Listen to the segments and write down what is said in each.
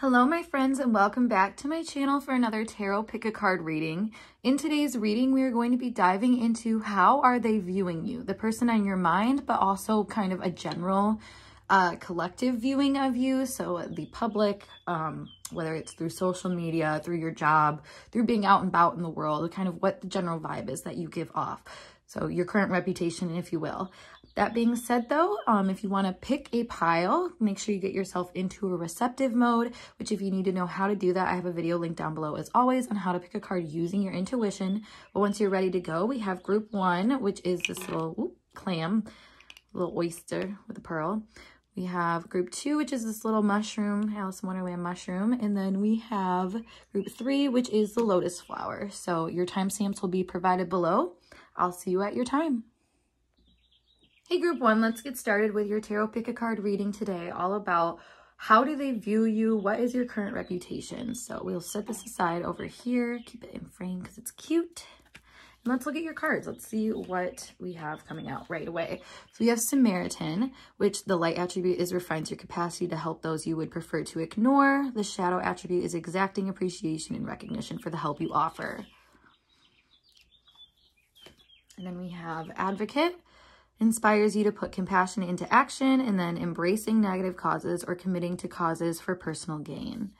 Hello my friends, and welcome back to my channel for another tarot pick a card reading. In today's reading, we are going to be diving into how are they viewing you, the person on your mind, but also kind of a general collective viewing of you. So the public, whether it's through social media, through your job, through being out and about in the world, kind of what the general vibe is that you give off. So your current reputation, if you will. That being said though, if you want to pick a pile, make sure you get yourself into a receptive mode, which if you need to know how to do that, I have a video linked down below as always on how to pick a card using your intuition. But once you're ready to go, we have group one, which is this little clam, little oyster with a pearl. We have group two, which is this little mushroom, Alice in Wonderland mushroom. And then we have group three, which is the lotus flower. So your timestamps will be provided below. I'll see you at your time. Hey group one, let's get started with your tarot pick a card reading today, all about how do they view you, what is your current reputation. So we'll set this aside over here, keep it in frame because it's cute. And let's look at your cards. Let's see what we have coming out right away. So we have Samaritan, which the light attribute is refines your capacity to help those you would prefer to ignore. The shadow attribute is exacting appreciation and recognition for the help you offer. And then we have Advocate. Inspires you to put compassion into action, and then embracing negative causes or committing to causes for personal gain.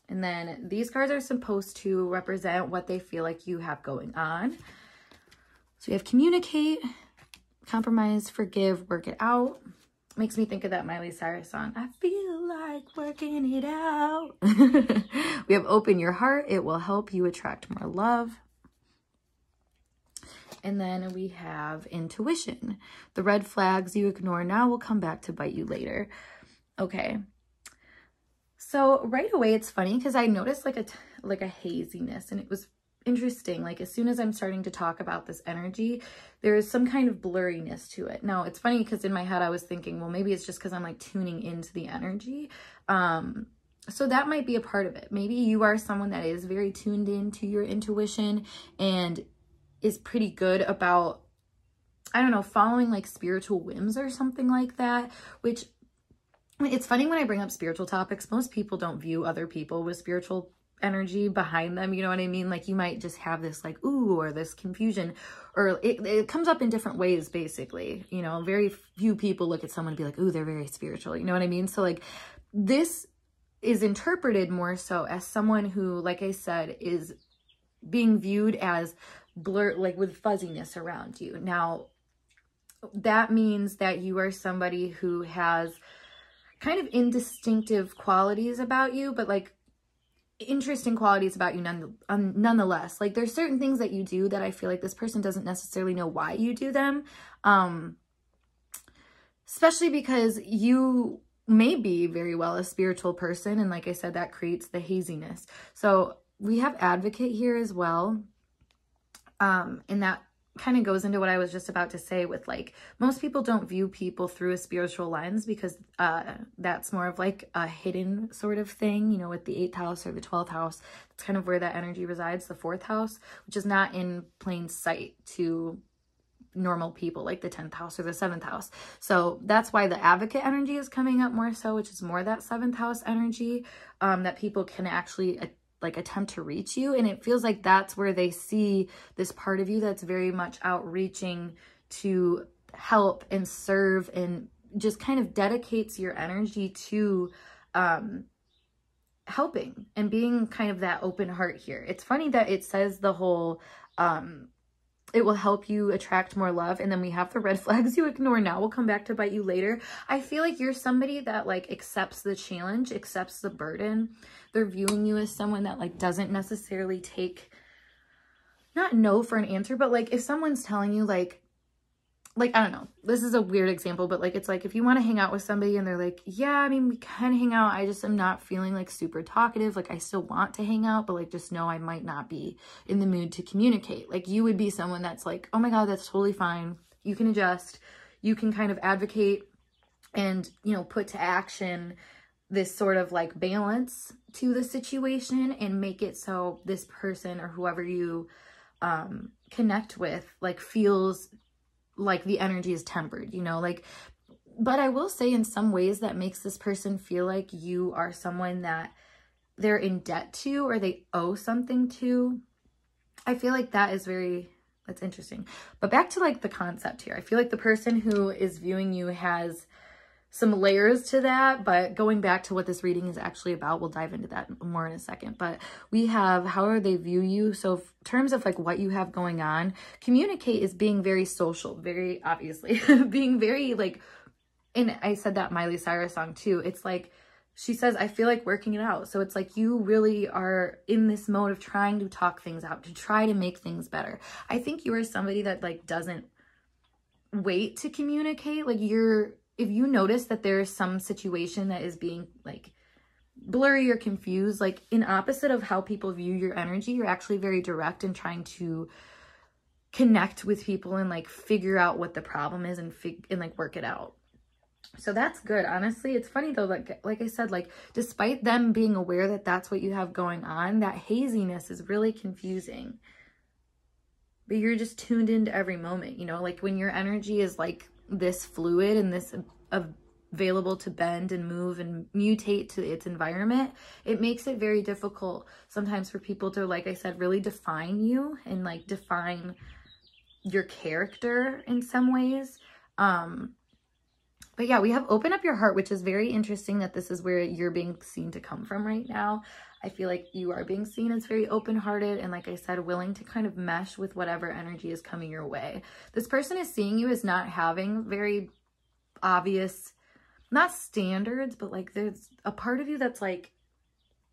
And then these cards are supposed to represent what they feel like you have going on. So we have Communicate, Compromise, Forgive, Work it out. Makes me think of that Miley Cyrus song, I feel like working it out. We have Open your heart, it will help you attract more love. And then we have Intuition. The red flags you ignore now will come back to bite you later. Okay. So right away, it's funny because I noticed like a haziness, and it was interesting. Like as soon as I'm starting to talk about this energy, there is some kind of blurriness to it. Now it's funny because in my head, I was thinking, well, maybe it's just because I'm like tuning into the energy. So that might be a part of it. Maybe you are someone that is very tuned into your intuition and is pretty good about, I don't know, following like spiritual whims or something like that, which it's funny when I bring up spiritual topics, most people don't view other people with spiritual energy behind them. You know what I mean? Like you might just have this like, ooh, or this confusion, or it comes up in different ways, basically. You know, very few people look at someone and be like, ooh, they're very spiritual. You know what I mean? So like this is interpreted more so as someone who, like I said, is being viewed as blur, like with fuzziness around you. Now that means that you are somebody who has kind of indistinctive qualities about you, but like interesting qualities about you nonetheless. Like there's certain things that you do that I feel like this person doesn't necessarily know why you do them, especially because you may be very well a spiritual person, and like I said, that creates the haziness. So we have Advocate here as well. And that kind of goes into what I was just about to say with like, most people don't view people through a spiritual lens because that's more of like a hidden sort of thing, you know, with the 8th house or the 12th house. That's kind of where that energy resides, the 4th house, which is not in plain sight to normal people like the 10th house or the 7th house. So that's why the Advocate energy is coming up more so, which is more that 7th house energy, that people can actually like attempt to reach you. And it feels like that's where they see this part of you that's very much outreaching to help and serve, and just kind of dedicates your energy to helping and being kind of that open heart here. It's funny that it says the whole it will help you attract more love, and then we have the red flags you ignore now will come back to bite you later. I feel like you're somebody that like accepts the challenge, accepts the burden. They're viewing you as someone that like doesn't necessarily take, not no for an answer, but like if someone's telling you like I don't know, this is a weird example, but like, it's like if you want to hang out with somebody and they're like, yeah, I mean, we can hang out. I just am not feeling like super talkative. Like I still want to hang out, but like, just know I might not be in the mood to communicate. Like you would be someone that's like, oh my God, that's totally fine. You can adjust. You can kind of advocate and, you know, put to action this sort of like balance to the situation and make it so this person or whoever you connect with like feels like the energy is tempered, you know, like But I will say in some ways that makes this person feel like you are someone that they're in debt to or they owe something to. I feel like that is that's interesting. But back to like the concept here. I feel like the person who is viewing you has some layers to that, but going back to what this reading is actually about, we'll dive into that more in a second. But we have how are they view you. So in terms of like what you have going on, communicate is being very social, very obviously being very like, and I said that Miley Cyrus song too. It's like, she says, I feel like working it out. So it's like you really are in this mode of trying to talk things out, to try to make things better. I think you are somebody that like doesn't wait to communicate. Like if you notice that there's some situation that is being like blurry or confused, like in opposite of how people view your energy, you're actually very direct in trying to connect with people and like figure out what the problem is and like work it out. So that's good. Honestly, it's funny though, like I said, like despite them being aware that that's what you have going on, that haziness is really confusing. But you're just tuned into every moment, you know, like when your energy is like this fluid and this available to bend and move and mutate to its environment, it makes it very difficult sometimes for people to, like I said, really define you and like define your character in some ways. But yeah, we have open up your heart, which is very interesting that this is where you're being seen to come from right now. I feel like you are being seen as very open-hearted and, like I said, willing to kind of mesh with whatever energy is coming your way. This person is seeing you as not having very obvious, not standards, but like there's a part of you that's like,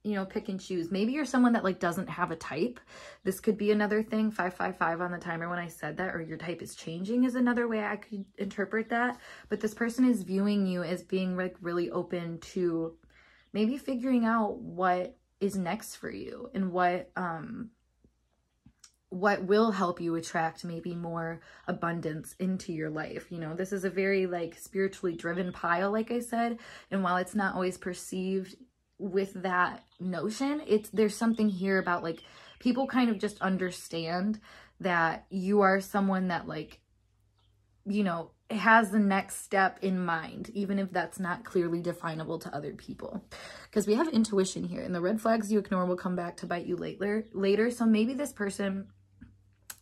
you know, pick and choose. Maybe you're someone that like doesn't have a type. This could be another thing. 555 on the timer when I said that, or your type is changing is another way I could interpret that. But this person is viewing you as being like really open to maybe figuring out what is next for you and what will help you attract maybe more abundance into your life. You know, this is a very like spiritually driven pile, like I said, and while it's not always perceived with that notion, there's something here about like people kind of just understand that you are someone that like, you know, has the next step in mind, even if that's not clearly definable to other people. Because we have intuition here, and the red flags you ignore will come back to bite you later. So maybe this person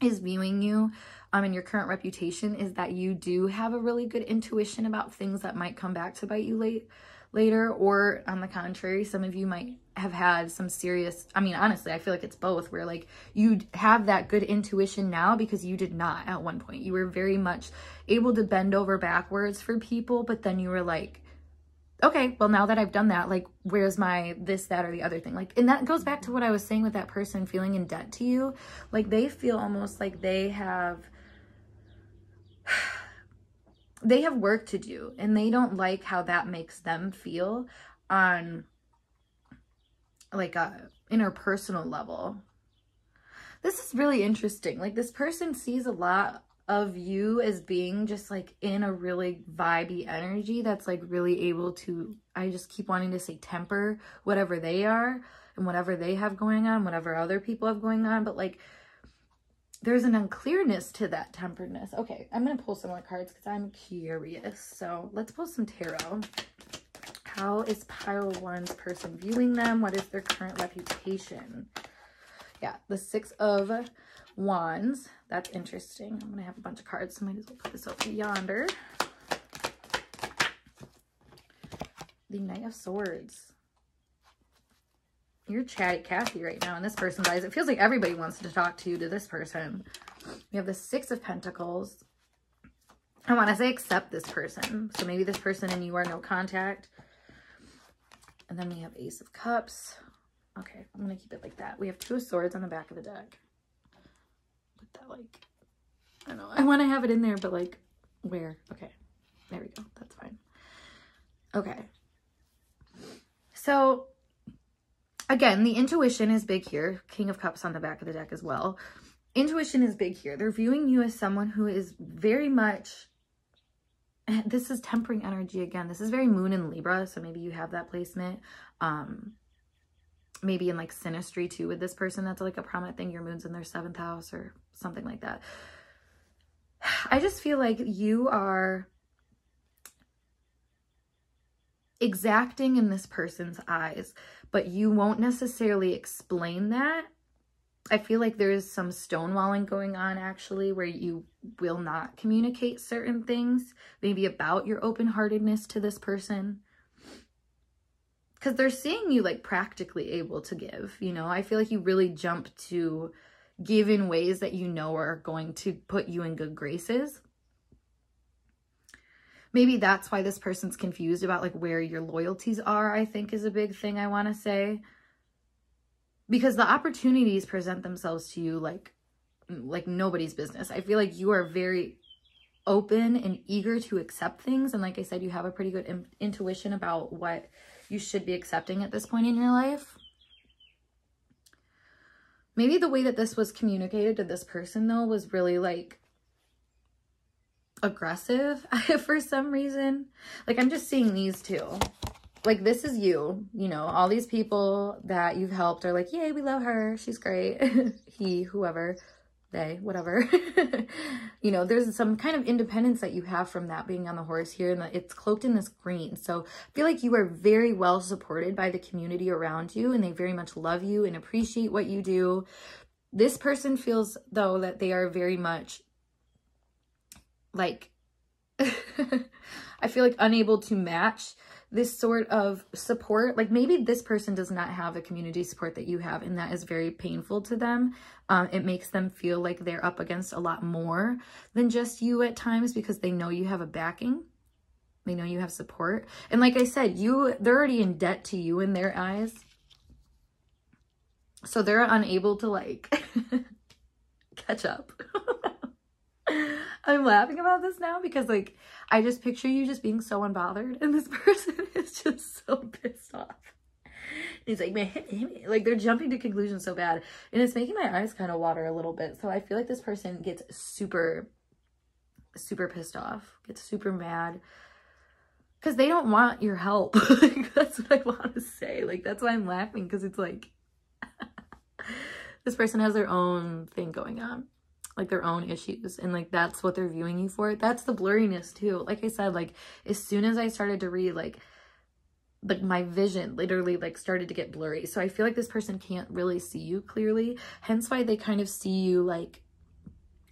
is viewing you and your current reputation is that you do have a really good intuition about things that might come back to bite you later, or on the contrary, some of you might have had some serious, I mean, honestly, I feel like it's both, where like you have that good intuition now because you did not at one point. You were very much able to bend over backwards for people, but then you were like, okay, well, now that I've done that, like, where's my this, that, or the other thing? Like, and that goes back to what I was saying with that person feeling in debt to you. Like, they feel almost like they have work to do, and they don't like how that makes them feel on like a interpersonal level. This is really interesting. Like, this person sees a lot of you as being just like in a really vibey energy that's like really able to, I just keep wanting to say temper whatever they are and whatever they have going on, whatever other people have going on, but like there's an unclearness to that temperedness. Okay, I'm going to pull some more cards because I'm curious. So let's pull some tarot. How is pile one's person viewing them? What is their current reputation? Yeah, the 6 of Wands. That's interesting. I'm going to have a bunch of cards, so I might as well put this over yonder. The Knight of Swords. You're chatty Cathy right now in this person's eyes. It feels like everybody wants to talk to this person. We have the 6 of Pentacles. I want to say accept this person. So maybe this person and you are no contact. And then we have Ace of Cups. Okay, I'm going to keep it like that. We have 2 of Swords on the back of the deck. Put that like, I don't know. I want to have it in there, but like, where? Okay, there we go. That's fine. Okay. So again, the intuition is big here. King of Cups on the back of the deck as well. Intuition is big here. They're viewing you as someone who is very much, this is tempering energy again. This is very Moon in Libra, so maybe you have that placement. Maybe in like synastry too with this person. That's like a prominent thing. Your moon's in their 7th house or something like that. I just feel like you are exacting in this person's eyes, but you won't necessarily explain that. I feel like there is some stonewalling going on actually, where you will not communicate certain things, maybe about your open-heartedness to this person. Because they're seeing you like practically able to give, you know. I feel like you really jump to give in ways that you know are going to put you in good graces. Maybe that's why this person's confused about like where your loyalties are, I think is a big thing I want to say. Because the opportunities present themselves to you like nobody's business. I feel like you are very open and eager to accept things. And like I said, you have a pretty good intuition about what you should be accepting at this point in your life. Maybe the way that this was communicated to this person though was really like aggressive for some reason. Like I'm just seeing these two. Like this is you, you know, all these people that you've helped are like, yay, we love her, she's great. He, whoever, they, whatever. You know, there's some kind of independence that you have from that being on the horse here, and it's cloaked in this green. So I feel like you are very well supported by the community around you, and they very much love you and appreciate what you do. This person feels though that they are very much like I feel like unable to match this sort of support. Like maybe this person does not have the community support that you have, and that is very painful to them. It makes them feel like they're up against a lot more than just you at times, because they know you have a backing. They know you have support. And like I said, they're already in debt to you in their eyes. So they're unable to like catch up. I'm laughing about this now because like I just picture you just being so unbothered, and this person is just so pissed off. He's like, man, like they're jumping to conclusions so bad, and it's making my eyes kind of water a little bit. So I feel like this person gets super pissed off, gets super mad, because they don't want your help. Like, that's what I want to say. Like that's why I'm laughing, because it's like this person has their own thing going on, like their own issues, and like that's what they're viewing you for. That's the blurriness too. Like I said, like as soon as I started to read, like my vision literally like started to get blurry. So I feel like this person can't really see you clearly, hence why they kind of see you like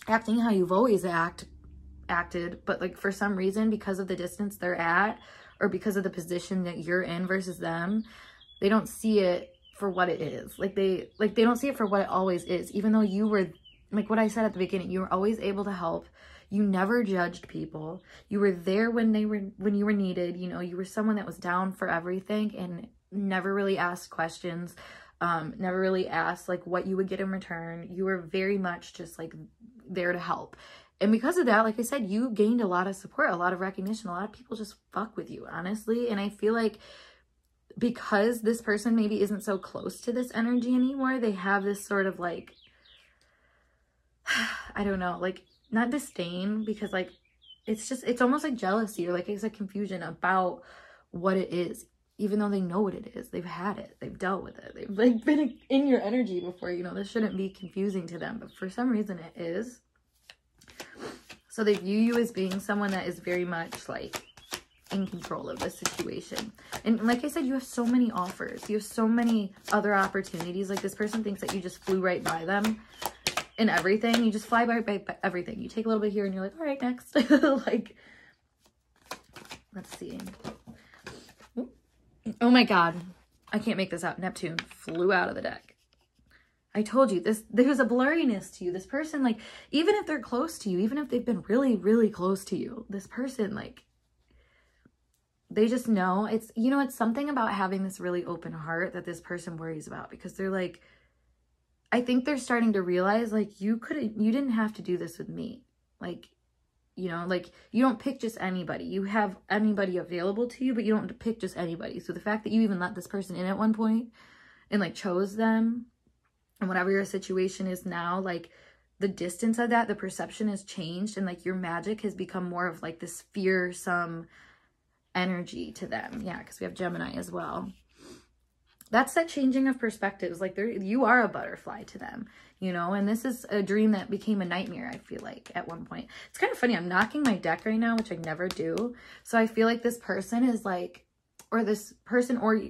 acting how you've always acted, but like for some reason, because of the distance they're at, or because of the position that you're in versus them, they don't see it for what it is. Like they don't see it for what it always is, even though you were, like what I said at the beginning, you were always able to help. You never judged people. You were there when you were needed. You know, you were someone that was down for everything and never really asked questions. Never really asked like what you would get in return. You were very much just like there to help. And because of that, like I said, you gained a lot of support, a lot of recognition. A lot of people just fuck with you, honestly. And I feel like because this person maybe isn't so close to this energy anymore, they have this sort of like, I don't know, like not disdain, because like it's almost like jealousy, or like it's a confusion about what it is, even though they know what it is. They've had it, they've dealt with it, they've like been in your energy before, you know. This shouldn't be confusing to them, but for some reason it is. So they view you as being someone that is very much like in control of the situation. And like I said, you have so many offers, you have so many other opportunities. Like this person thinks that you just flew right by them and everything. You just fly by everything. You take a little bit here and you're like, all right, next. Like, let's see. Oh my God, I can't make this up. Neptune flew out of the deck. I told you this, there's a blurriness to you. This person, like, even if they're close to you, even if they've been really, really close to you, this person, like, they just know. It's, you know, it's something about having this really open heart that this person worries about, because they're like, I think they're starting to realize, like, you didn't have to do this with me. Like, you know, like, you don't pick just anybody. You have anybody available to you, but you don't pick just anybody. So the fact that you even let this person in at one point and like chose them, and whatever your situation is now, like the distance of that, the perception has changed, and like your magic has become more of like this fearsome energy to them. Yeah, because we have Gemini as well. That's that changing of perspectives. Like you are a butterfly to them, you know, and this is a dream that became a nightmare, I feel like, at one point. It's kind of funny. I'm knocking my deck right now, which I never do. So I feel like this person is like or this person, or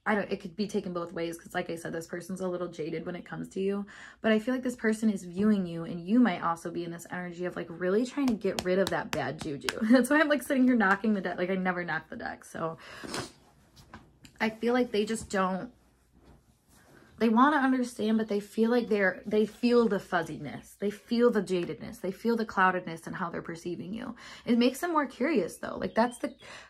I don't, it could be taken both ways, because like I said, this person's a little jaded when it comes to you, but I feel like this person is viewing you, and you might also be in this energy of like really trying to get rid of that bad juju. That's why I'm like sitting here knocking the deck. Like I never knock the deck. So I feel like they just don't, they want to understand, but they feel like they feel the fuzziness. They feel the jadedness. They feel the cloudedness in how they're perceiving you. It makes them more curious though. Like that's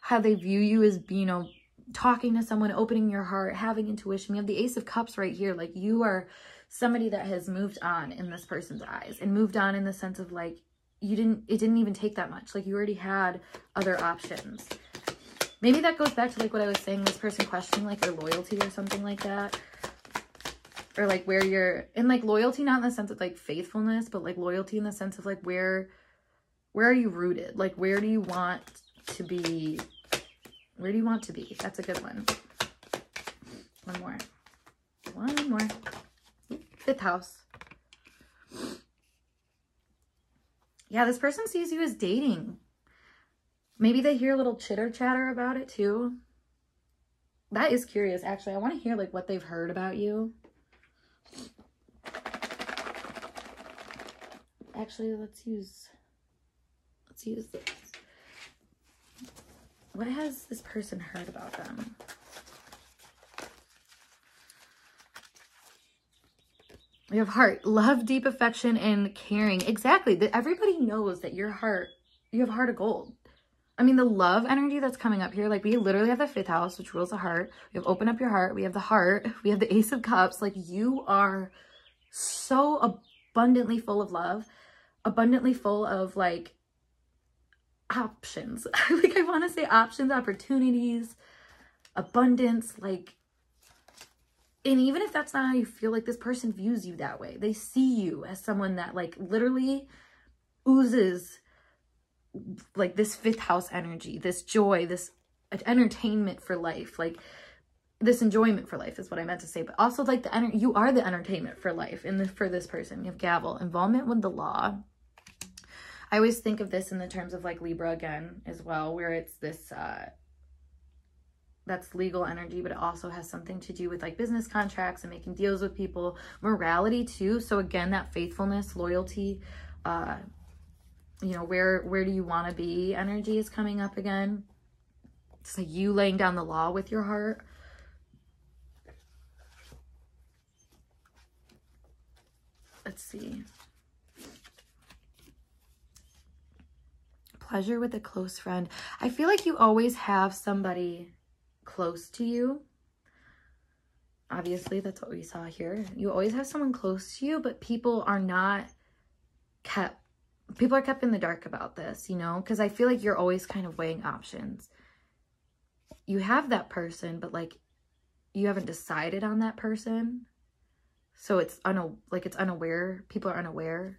how they view you, as, you know, talking to someone, opening your heart, having intuition. We have the Ace of Cups right here. Like you are somebody that has moved on in this person's eyes, and moved on in the sense of like, it didn't even take that much. Like you already had other options. Maybe that goes back to like what I was saying, this person questioning like your loyalty or something like that. Or like where you're in, like loyalty, not in the sense of like faithfulness, but like loyalty in the sense of like where are you rooted? Like where do you want to be? Where do you want to be? That's a good one. One more. One more. 5th house. Yeah, this person sees you as dating. Maybe they hear a little chitter chatter about it too. That is curious, actually. I want to hear like what they've heard about you. Actually, let's use this. What has this person heard about them? We have heart, love, deep affection, and caring. Exactly. Everybody knows that you have a heart of gold. I mean, the love energy that's coming up here, like we literally have the 5th house, which rules the heart. We have open up your heart. We have the heart. We have the Ace of Cups. Like you are so abundantly full of love, abundantly full of like options. Like I want to say options, opportunities, abundance, like, and even if that's not how you feel, like this person views you that way. They see you as someone that like literally oozes like this 5th house energy, this joy, this entertainment for life, like this enjoyment for life is what I meant to say. But also like you are the entertainment for life. And for this person, you have gavel, involvement with the law. I always think of this in the terms of like Libra again as well, where it's this, that's legal energy, but it also has something to do with like business contracts and making deals with people, morality too. So again, that faithfulness, loyalty, you know, where do you want to be energy is coming up again. It's like you laying down the law with your heart. Let's see. Pleasure with a close friend. I feel like you always have somebody close to you. Obviously, that's what we saw here. You always have someone close to you, but people are kept in the dark about this, you know, because I feel like you're always kind of weighing options. You have that person, but like you haven't decided on that person. So it's unaware. People are unaware.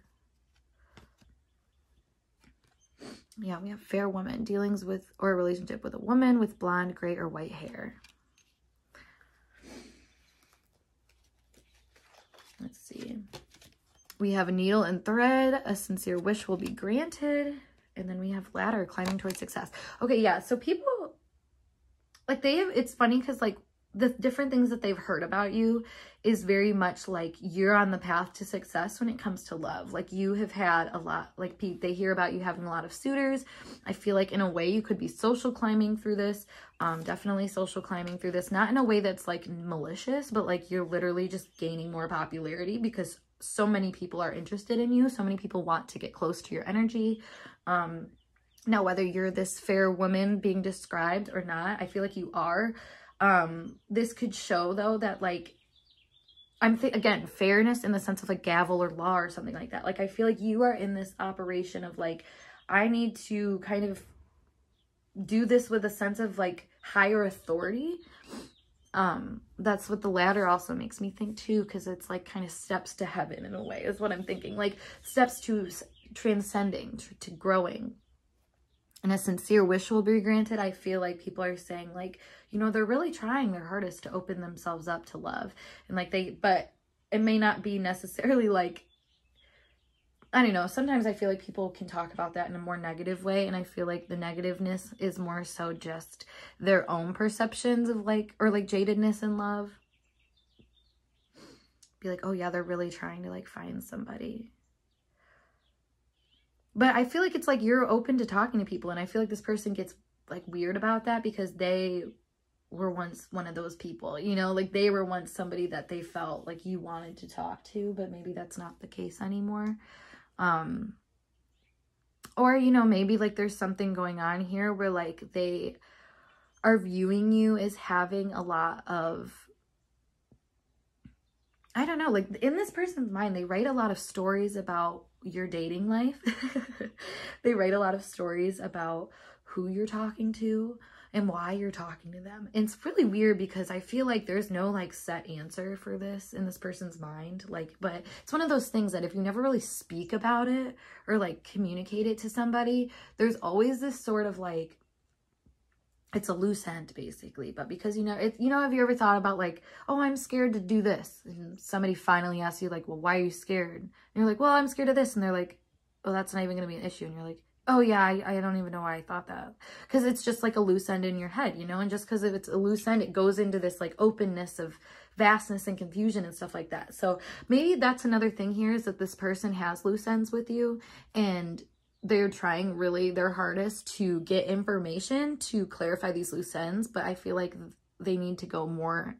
Yeah, we have fair woman, dealings with or a relationship with a woman with blonde, gray, or white hair. Let's see. We have a needle and thread, a sincere wish will be granted, and then we have ladder, climbing towards success. Okay, yeah, so people, like it's funny because like the different things that they've heard about you is very much like you're on the path to success when it comes to love. Like you have had a lot, like they hear about you having a lot of suitors. I feel like in a way you could be social climbing through this. Definitely social climbing through this, not in a way that's like malicious, but like you're literally just gaining more popularity because so many people are interested in you. So many people want to get close to your energy. Now, whether you're this fair woman being described or not, I feel like you are. This could show though that like, again, fairness in the sense of like gavel or law or something like that. Like, I feel like you are in this operation of like, I need to kind of do this with a sense of like higher authority. That's what the ladder also makes me think too, because it's like kind of steps to heaven in a way is what I'm thinking, like steps to transcending, to growing. And a sincere wish will be granted. I feel like people are saying like, you know, they're really trying their hardest to open themselves up to love. And like but it may not be necessarily like I don't know, sometimes I feel like people can talk about that in a more negative way, and I feel like the negativeness is more so just their own perceptions of like, or like jadedness in love. Be like, oh yeah, they're really trying to like find somebody. But I feel like it's like you're open to talking to people, and I feel like this person gets like weird about that because they were once one of those people, you know, like they were once somebody that they felt like you wanted to talk to, but maybe that's not the case anymore. Or, you know, maybe like there's something going on here where like they are viewing you as having a lot of, I don't know, like in this person's mind, they write a lot of stories about your dating life. They write a lot of stories about who you're talking to and why you're talking to them. And it's really weird because I feel like there's no like set answer for this in this person's mind. Like, but it's one of those things that if you never really speak about it or like communicate it to somebody, there's always this sort of like, it's a loose end basically. But because, you know, have you ever thought about like, oh, I'm scared to do this. And somebody finally asks you like, well, why are you scared? And you're like, well, I'm scared of this. And they're like, oh, that's not even going to be an issue. And you're like, oh yeah, I don't even know why I thought that. Because it's just like a loose end in your head, you know? And just because if it's a loose end, it goes into this like openness of vastness and confusion and stuff like that. So maybe that's another thing here, is that this person has loose ends with you, and they're trying really their hardest to get information to clarify these loose ends. But I feel like they need to go more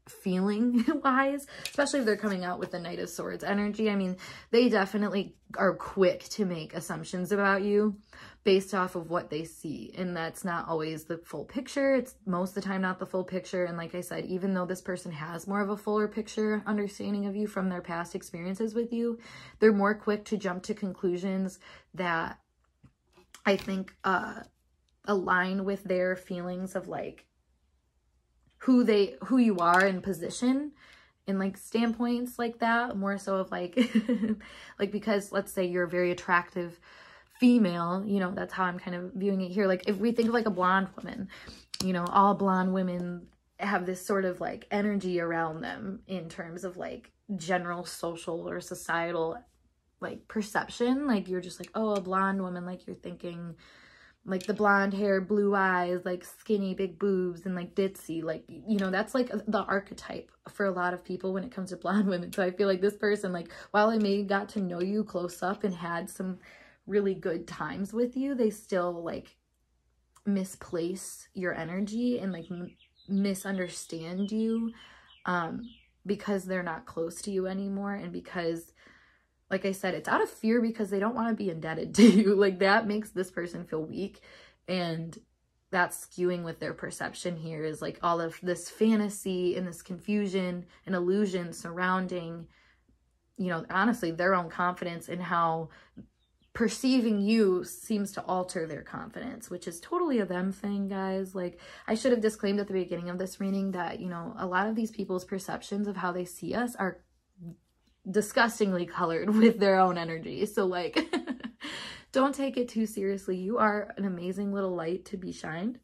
feeling wise, especially if they're coming out with the Knight of Swords energy. I mean, they definitely are quick to make assumptions about you based off of what they see, and that's not always the full picture. It's most of the time not the full picture. And like I said, even though this person has more of a fuller picture understanding of you from their past experiences with you, they're more quick to jump to conclusions that I think align with their feelings of like who you are in position and like standpoints like that, more so of like like, because let's say you're a very attractive female, you know, that's how I'm kind of viewing it here. Like if we think of like a blonde woman, you know, all blonde women have this sort of like energy around them in terms of like general social or societal like perception. Like you're just like, oh, a blonde woman, like you're thinking like the blonde hair, blue eyes, like skinny, big boobs, and like ditzy, like, you know, that's like the archetype for a lot of people when it comes to blonde women. So I feel like this person, like, while I may got to know you close up and had some really good times with you, they still like misplace your energy and like misunderstand you because they're not close to you anymore, and because, like I said, it's out of fear because they don't want to be indebted to you. Like that makes this person feel weak, and that's skewing with their perception here, is like all of this fantasy and this confusion and illusion surrounding, you know, honestly, their own confidence, and how perceiving you seems to alter their confidence, which is totally a them thing, guys. Like I should have disclaimed at the beginning of this reading that, you know, a lot of these people's perceptions of how they see us are disgustingly colored with their own energy. So like don't take it too seriously. You are an amazing little light to be shined,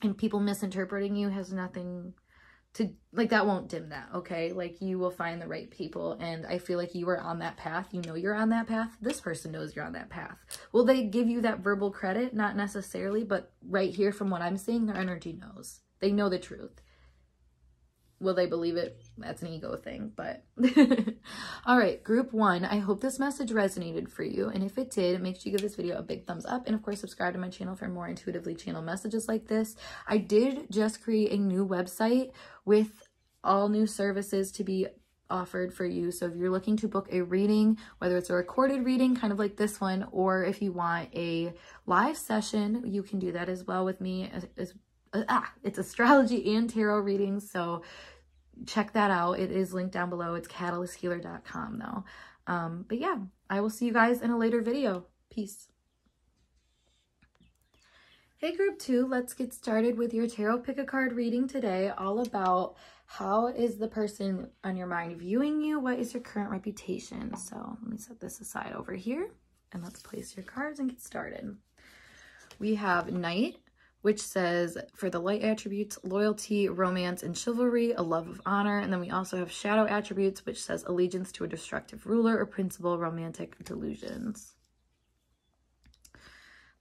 and people misinterpreting you has nothing to, like, that won't dim that, okay? Like you will find the right people, and I feel like you are on that path. You know you're on that path. This person knows you're on that path. Will they give you that verbal credit? Not necessarily, but right here from what I'm seeing, their energy knows. They know the truth. Will they believe it? That's an ego thing, but all right, group 1, I hope this message resonated for you, and if it did, make sure you give this video a big thumbs up, and of course subscribe to my channel for more intuitively channeled messages like this. I did just create a new website with all new services to be offered for you. So if you're looking to book a reading, whether it's a recorded reading kind of like this one, or if you want a live session, you can do that as well with me. It's astrology and tarot readings, so check that out. It is linked down below. It's catalysthealer.com though. But yeah, I will see you guys in a later video. Peace. Hey group 2, let's get started with your tarot pick a card reading today, all about how is the person on your mind viewing you? What is your current reputation? So let me set this aside over here, and let's place your cards and get started. We have Knight, which says for the light attributes, loyalty, romance, and chivalry, a love of honor. And then we also have shadow attributes, which says allegiance to a destructive ruler or principle, romantic delusions.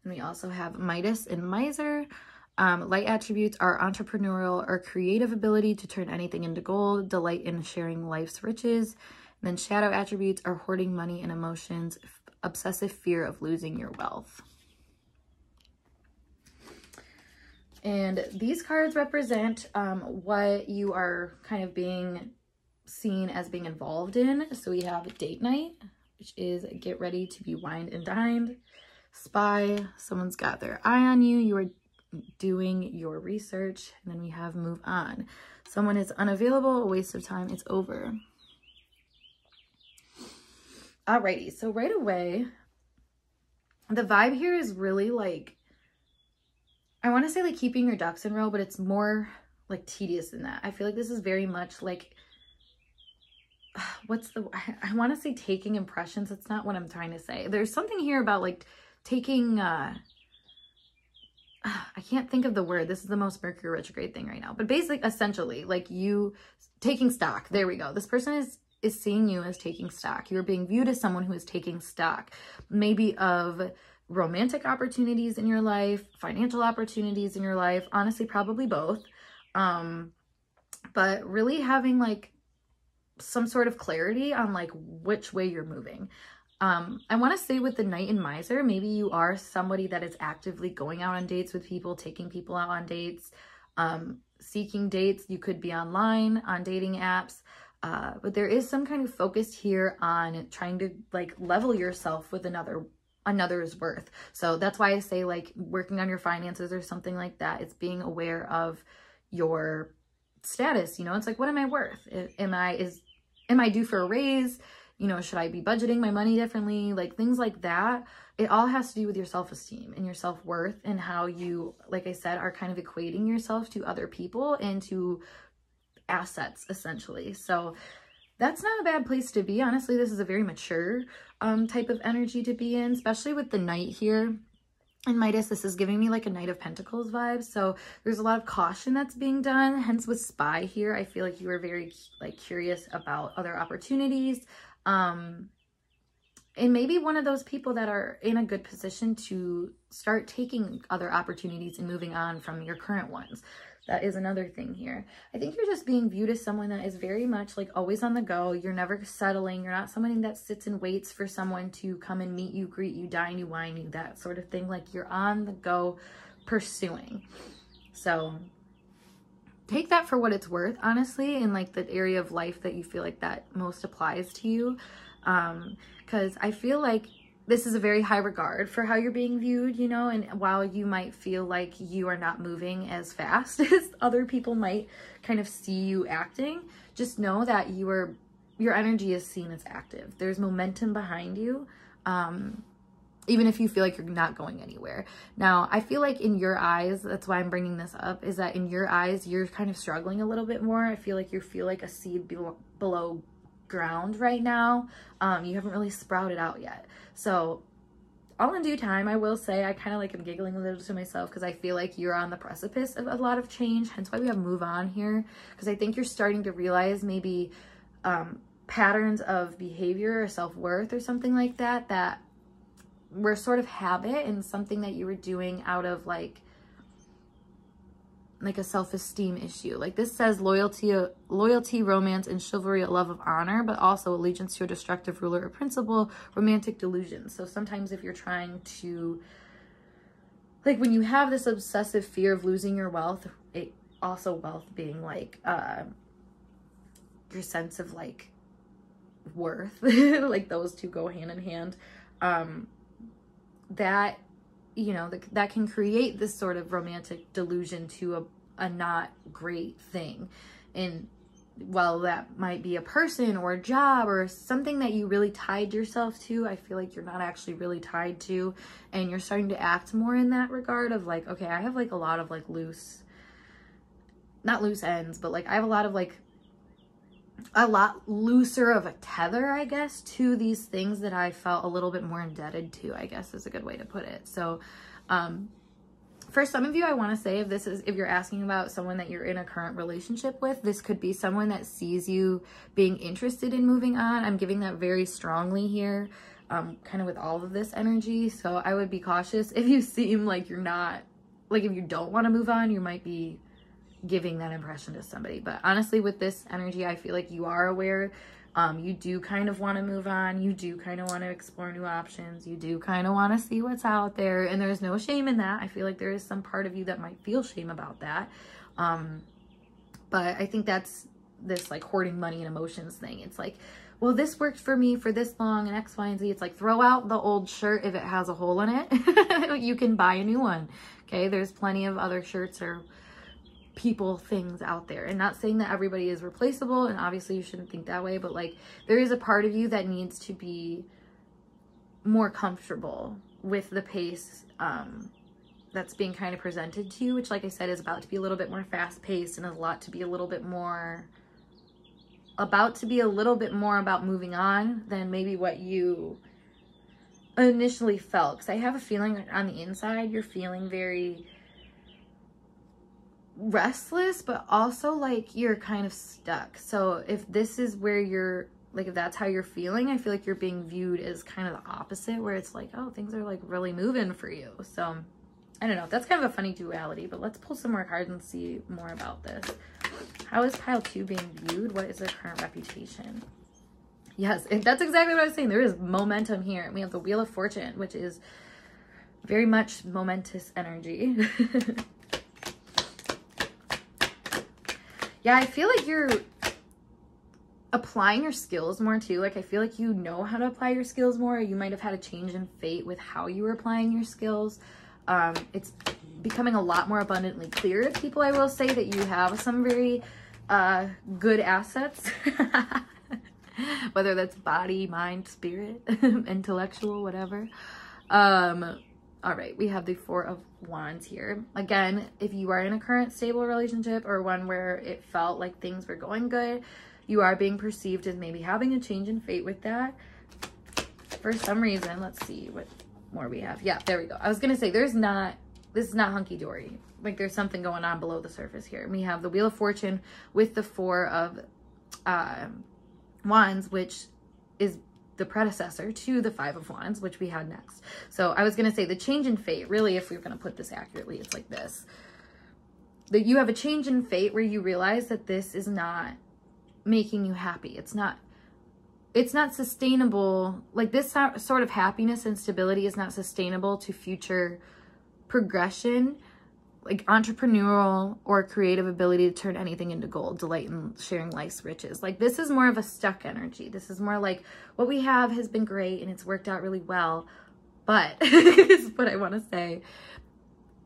And we also have Midas and Miser. Light attributes are entrepreneurial or creative ability to turn anything into gold, delight in sharing life's riches. And then shadow attributes are hoarding money and emotions, obsessive fear of losing your wealth. And these cards represent what you are kind of being seen as being involved in. So we have date night, which is get ready to be wined and dined. Spy, someone's got their eye on you. You are doing your research. And then we have move on. Someone is unavailable, a waste of time, it's over. Alrighty, so right away, the vibe here is really like, I want to say like keeping your ducks in a row, but it's more like tedious than that. I feel like this is very much like, I want to say taking impressions. It's not what I'm trying to say. There's something here about like taking, I can't think of the word. This is the most Mercury retrograde thing right now. But basically, essentially, like you taking stock. There we go. This person is seeing you as taking stock. You're being viewed as someone who is taking stock. Maybe of romantic opportunities in your life, financial opportunities in your life. Honestly, probably both. But really having like some sort of clarity on like which way you're moving. I want to say with the Knight and Miser, maybe you are somebody that is actively going out on dates with people, taking people out on dates, seeking dates. You could be online on dating apps, but there is some kind of focus here on trying to like level yourself with another's worth. So that's why I say like working on your finances or something like that. It's being aware of your status. You know, it's like, what am I worth? Am I due for a raise? You know, should I be budgeting my money differently? Like things like that. It all has to do with your self-esteem and your self-worth and how you, like I said, are kind of equating yourself to other people and to assets essentially. So that's not a bad place to be. Honestly, this is a very mature type of energy to be in, especially with the Knight here. And Midas, this is giving me like a Knight of Pentacles vibe. So there's a lot of caution that's being done. Hence with Spy here, I feel like you are very like curious about other opportunities. And maybe one of those people that are in a good position to start taking other opportunities and moving on from your current ones. That is another thing here. I think you're just being viewed as someone that is very much like always on the go. You're never settling. You're not somebody that sits and waits for someone to come and meet you, greet you, dine you, wine you, that sort of thing. Like you're on the go pursuing. So take that for what it's worth, honestly, in like the area of life that you feel like that most applies to you. Because I feel like this is a very high regard for how you're being viewed, you know, and while you might feel like you are not moving as fast as other people might kind of see you acting, just know that your energy is seen as active. There's momentum behind you. Even if you feel like you're not going anywhere. Now, I feel like in your eyes, that's why I'm bringing this up, is that in your eyes, you're kind of struggling a little bit more. I feel like you feel like a seed below ground right now. You haven't really sprouted out yet. So all in due time, I will say, I kind of like am giggling a little to myself because I feel like you're on the precipice of a lot of change. Hence why we have move on here. Because I think you're starting to realize maybe patterns of behavior or self-worth or something like that, that were sort of habit and something that you were doing out of like a self-esteem issue. Like this says loyalty, romance, and chivalry, a love of honor, but also allegiance to a destructive ruler or principle, romantic delusions. So sometimes if you're trying to, like when you have this obsessive fear of losing your wealth, it also wealth being like your sense of like worth, like those two go hand in hand. That, you know, that can create this sort of romantic delusion to a not great thing. And while that might be a person or a job or something that you really tied yourself to, I feel like you're not actually really tied to, and you're starting to act more in that regard of like, okay, I have like a lot of like not loose ends, but like I have a lot of like a lot looser of a tether, I guess, to these things that I felt a little bit more indebted to, I guess is a good way to put it. So For some of you, I want to say, if you're asking about someone that you're in a current relationship with, this could be someone that sees you being interested in moving on. I'm giving that very strongly here, kind of with all of this energy. So I would be cautious if you seem like you're not, like if you don't want to move on, you might be giving that impression to somebody. But honestly, with this energy, I feel like you are aware. You do kind of want to move on. You do kind of want to explore new options. You do kind of want to see what's out there. And there's no shame in that. I feel like there is some part of you that might feel shame about that. But I think that's this like hoarding money and emotions thing. It's like, well, this worked for me for this long and X, Y, and Z. It's like, throw out the old shirt if it has a hole in it. You can buy a new one. Okay, there's plenty of other shirts or people, things out there. And not saying that everybody is replaceable, and obviously you shouldn't think that way, but like there is a part of you that needs to be more comfortable with the pace that's being kind of presented to you, which, like I said, is about to be a little bit more fast-paced and is about to be a little bit more about moving on than maybe what you initially felt. Because I have a feeling on the inside you're feeling very restless, but also like you're kind of stuck. So if this is where you're like, if that's how you're feeling, I feel like you're being viewed as kind of the opposite, where it's like, oh, things are like really moving for you. So I don't know, that's kind of a funny duality. But let's pull some more cards and see more about this. How is pile 2 being viewed? What is their current reputation? Yes, that's exactly what I was saying. There is momentum here. We have the Wheel of Fortune, which is very much momentous energy. Yeah, I feel like you're applying your skills more too. Like I feel like you know how to apply your skills more. You might have had a change in fate with how you were applying your skills. It's becoming a lot more abundantly clear to people, I will say, that you have some very good assets. Whether that's body, mind, spirit, intellectual, whatever. All right, we have the 4 of Wands here. Again, if you are in a current stable relationship or one where it felt like things were going good, you are being perceived as maybe having a change in fate with that. For some reason, let's see what more we have. Yeah, there we go. I was going to say, this is not hunky-dory. Like there's something going on below the surface here. We have the Wheel of Fortune with the 4 of Wands, which is the predecessor to the 5 of Wands, which we had next. So I was going to say the change in fate, really, if we were going to put this accurately, it's like this. That you have a change in fate where you realize that this is not making you happy. It's not sustainable. Like this sort of happiness and stability is not sustainable to future progression, like entrepreneurial or creative ability to turn anything into gold, delight in sharing life's riches. Like this is more of a stuck energy. This is more like what we have has been great and it's worked out really well. But this is what I want to say.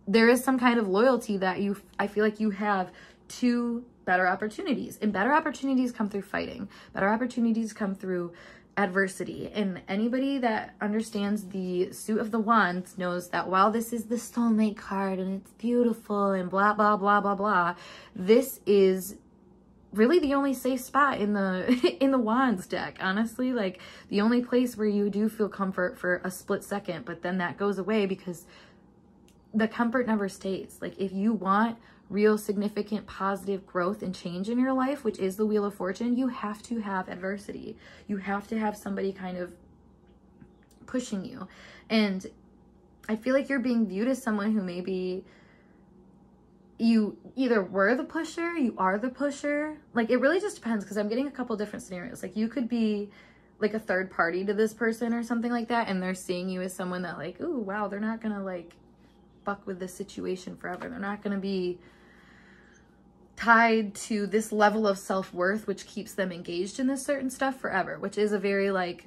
There is some kind of loyalty that I feel like you have to better opportunities, and better opportunities come through fighting. Better opportunities come through adversity. And anybody that understands the Suit of the Wands knows that while this is the soulmate card and it's beautiful and blah, blah, blah, blah, blah, this is really the only safe spot in the in the Wands deck, honestly. Like the only place where you do feel comfort for a split second, but then that goes away because the comfort never stays. Like if you want real significant positive growth and change in your life, which is the Wheel of Fortune, you have to have adversity. You have to have somebody kind of pushing you. And I feel like you're being viewed as someone who maybe you either were the pusher, you are the pusher. Like it really just depends, because I'm getting a couple different scenarios. Like you could be like a third party to this person or something like that, and they're seeing you as someone that like, ooh, wow, they're not gonna like fuck with this situation forever. They're not gonna be tied to this level of self-worth, which keeps them engaged in this certain stuff forever, which is a very like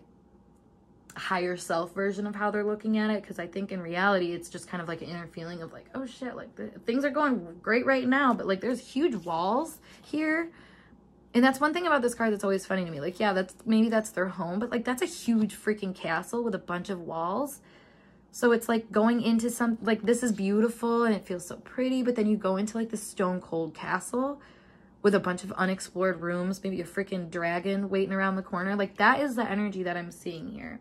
higher self version of how they're looking at it. Because I think in reality, it's just kind of like an inner feeling of like, oh shit, like things are going great right now, but like there's huge walls here. And that's one thing about this card that's always funny to me. Like, yeah, maybe that's their home, but like that's a huge freaking castle with a bunch of walls. So it's like going into some, like this is beautiful and it feels so pretty, but then you go into like the stone cold castle with a bunch of unexplored rooms, maybe a freaking dragon waiting around the corner. Like that is the energy that I'm seeing here.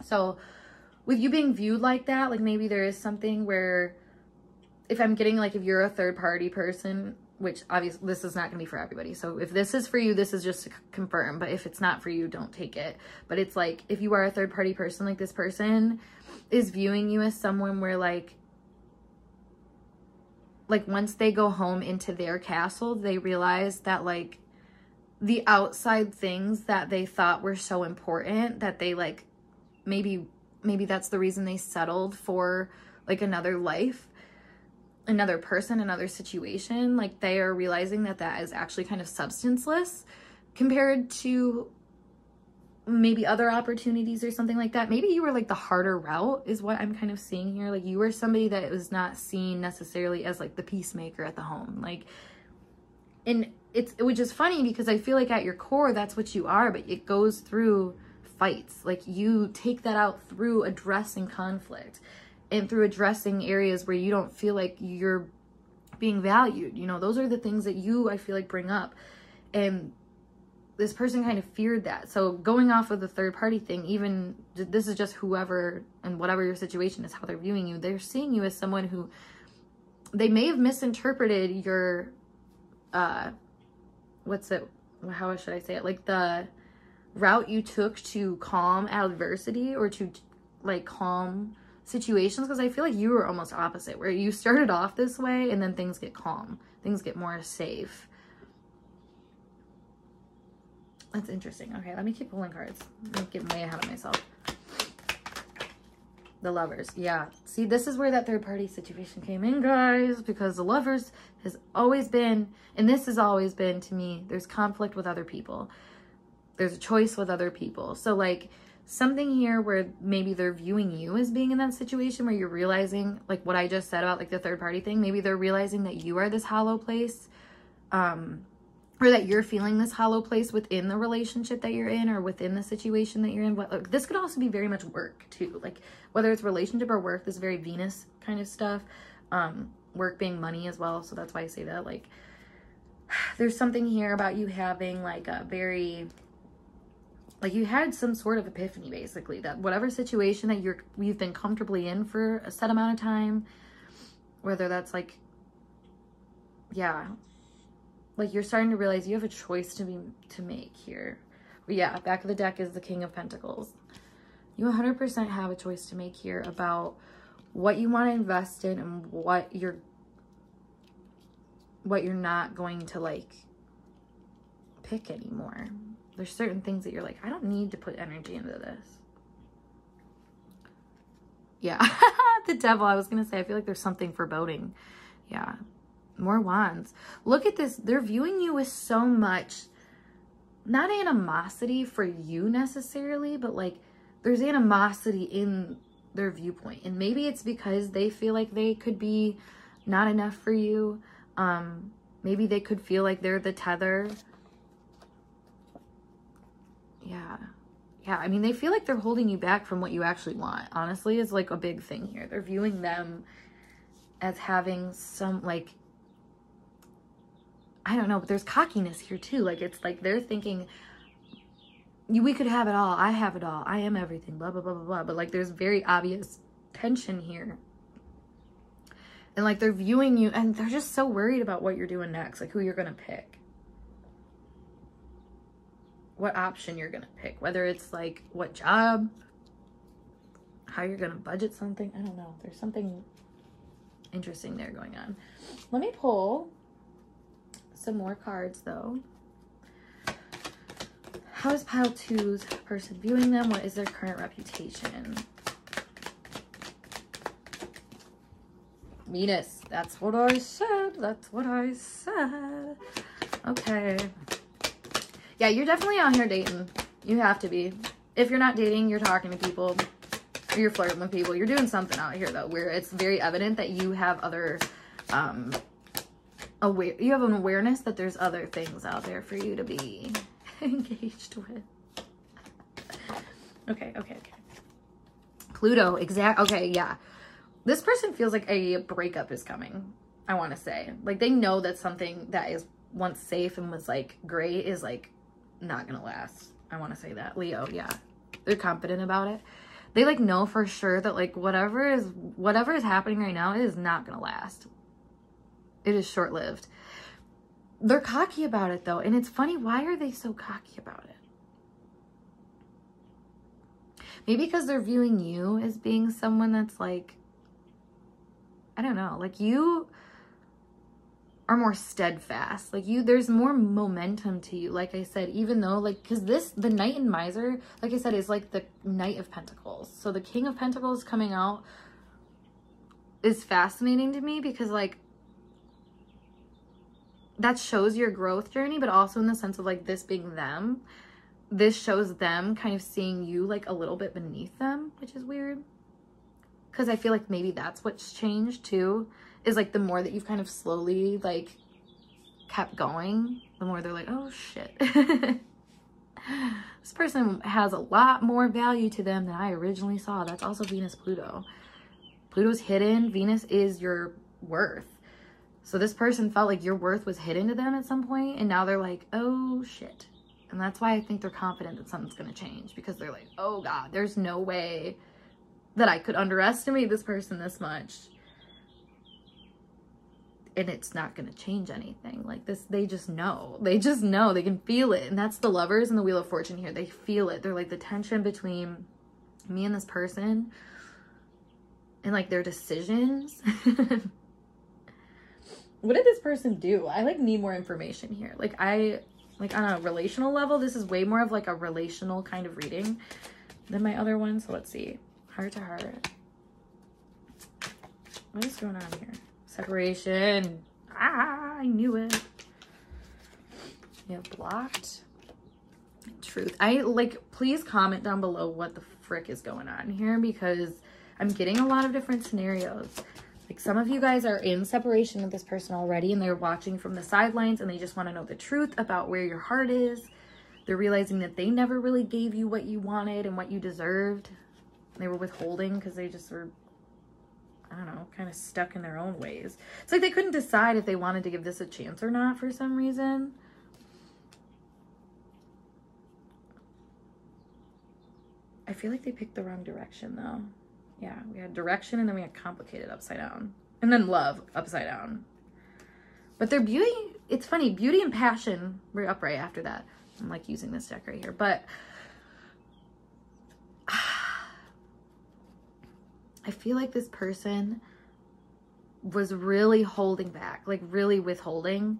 So with you being viewed like that, like maybe there is something where if I'm getting like, if you're a third party person, which obviously this is not going to be for everybody. So if this is for you, this is just to confirm. But if it's not for you, don't take it. But it's like, if you are a third party person, like this person is viewing you as someone where like once they go home into their castle, they realize that like the outside things that they thought were so important that they like, maybe that's the reason they settled for like another life, another person, another situation. Like they are realizing that that is actually kind of substanceless compared to maybe other opportunities or something like that. Maybe you were like the harder route is what I'm kind of seeing here. Like you were somebody that was not seen necessarily as like the peacemaker at the home. Like, and which is funny because I feel like at your core, that's what you are, but it goes through fights. Like you take that out through addressing conflict and through addressing areas where you don't feel like you're being valued. You know, those are the things that you, I feel like, bring up. And this person kind of feared that. So going off of the third party thing, even this is just whoever and whatever your situation is, how they're viewing you. They're seeing you as someone who they may have misinterpreted your, how should I say it? Like the route you took to calm adversity or to like calm situations. Because I feel like you were almost opposite, where you started off this way and then things get calm. Things get more safe. That's interesting. Okay, let me keep pulling cards. I'm getting way ahead of myself. The Lovers. Yeah. See, this is where that third party situation came in, guys, because the Lovers has always been, and this has always been to me, there's conflict with other people. There's a choice with other people. So like something here where maybe they're viewing you as being in that situation where you're realizing like what I just said about like the third party thing. Maybe they're realizing that you are this hollow place, or that you're feeling this hollow place within the relationship that you're in or within the situation that you're in. Like, this could also be very much work too. Like whether it's relationship or work, this is very Venus kind of stuff. Work being money as well. So that's why I say that. Like there's something here about you having like a very, like you had some sort of epiphany basically, that whatever situation that you've been comfortably in for a set amount of time, whether that's like, yeah, like you're starting to realize you have a choice to make here. But yeah, back of the deck is the King of Pentacles. You 100% have a choice to make here about what you want to invest in and what you're not going to like pick anymore. There's certain things that you're like, I don't need to put energy into this. Yeah. The Devil. I was going to say, I feel like there's something foreboding. Yeah. More Wands. Look at this. They're viewing you with so much, not animosity for you necessarily, but like there's animosity in their viewpoint. And maybe it's because they feel like they could be not enough for you. Maybe they could feel like they're the tether. Yeah. Yeah. I mean, they feel like they're holding you back from what you actually want. Honestly, is like a big thing here. They're viewing them as having some like, I don't know, but there's cockiness here too. Like, it's like they're thinking, we could have it all. I have it all. I am everything, blah, blah, blah, blah, blah. But like, there's very obvious tension here. And like, they're viewing you and they're just so worried about what you're doing next. Like who you're going to pick. What option you're going to pick. Whether it's like what job, how you're going to budget something. I don't know. There's something interesting there going on. Let me pull some more cards though. How is pile 2's person viewing them? What is their current reputation? Venus. That's what I said. That's what I said. Okay. Yeah, you're definitely out here dating. You have to be. If you're not dating, you're talking to people. Or you're flirting with people. You're doing something out here though, where it's very evident that you have other you have an awareness that there's other things out there for you to be engaged with. Okay. Pluto, okay, yeah. This person feels like a breakup is coming, I want to say. Like they know that something that is once safe and was like great is like not gonna last. I want to say that. Leo, yeah. They're confident about it. They like know for sure that like whatever is happening right now is not gonna last. It is short-lived. They're cocky about it though. And it's funny, why are they so cocky about it? Maybe because they're viewing you as being someone that's like, I don't know, like you are more steadfast. Like there's more momentum to you. Like I said, even though like, cause the Knight in Miser, like I said, is like the Knight of Pentacles. So the King of Pentacles coming out is fascinating to me because like, that shows your growth journey, but also in the sense of like this being them. This shows them kind of seeing you like a little bit beneath them, which is weird. Because I feel like maybe that's what's changed too, is like the more that you've kind of slowly like kept going, the more they're like, oh shit. This person has a lot more value to them than I originally saw. That's also Venus, Pluto. Pluto's hidden. Venus is your worth. So this person felt like your worth was hidden to them at some point, and now they're like, oh shit. And that's why I think they're confident that something's going to change, because they're like, oh God, there's no way that I could underestimate this person this much. And it's not going to change anything. Like this, they just know. They just know. They can feel it. And that's the Lovers and the Wheel of Fortune here. They feel it. They're like the tension between me and this person and like their decisions. What did this person do? I like need more information here. Like on a relational level, this is way more of like a relational kind of reading than my other one. So let's see. Heart to heart. What is going on here? Separation. Ah, I knew it. Yeah, blocked. Truth. Please comment down below what the frick is going on here, because I'm getting a lot of different scenarios. Like some of you guys are in separation with this person already and they're watching from the sidelines and they just want to know the truth about where your heart is. They're realizing that they never really gave you what you wanted and what you deserved. They were withholding because they just were, I don't know, kind of stuck in their own ways. It's like they couldn't decide if they wanted to give this a chance or not for some reason. I feel like they picked the wrong direction though. Yeah, we had direction and then we had complicated upside down. And then love upside down. But their beauty, it's funny, beauty and passion were upright after that. I'm like using this deck right here. But I feel like this person was really holding back, like really withholding.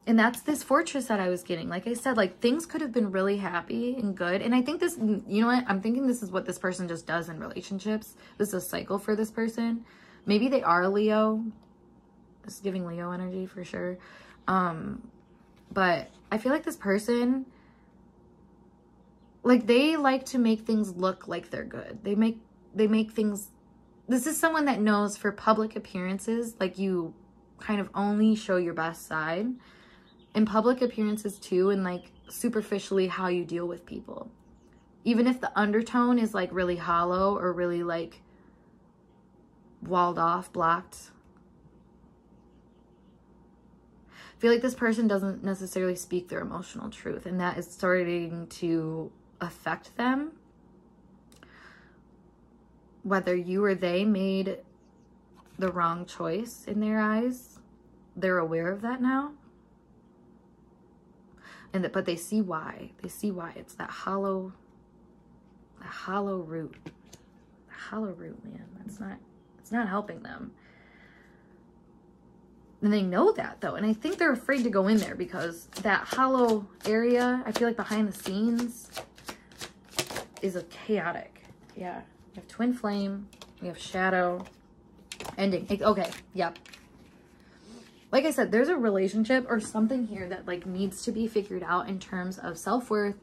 And that's this Fortress that I was getting. Like I said, like things could have been really happy and good. And I think this, you know what? I'm thinking this is what this person just does in relationships. This is a cycle for this person. Maybe they are a Leo. This is giving Leo energy for sure. But I feel like this person, like they like to make things look like they're good. They make things, this is someone that knows for public appearances, like you kind of only show your best side. In public appearances too, and like superficially how you deal with people. Even if the undertone is like really hollow or really like walled off, blocked. I feel like this person doesn't necessarily speak their emotional truth, and that is starting to affect them. Whether you or they made the wrong choice in their eyes, they're aware of that now. But they see why. They see why. It's that hollow root. The hollow root, man. It's not helping them. And they know that though. And I think they're afraid to go in there because that hollow area, I feel like behind the scenes is a chaotic. Yeah. We have twin flame. We have shadow. Ending. Okay. Yep. Like I said, there's a relationship or something here that like needs to be figured out in terms of self-worth,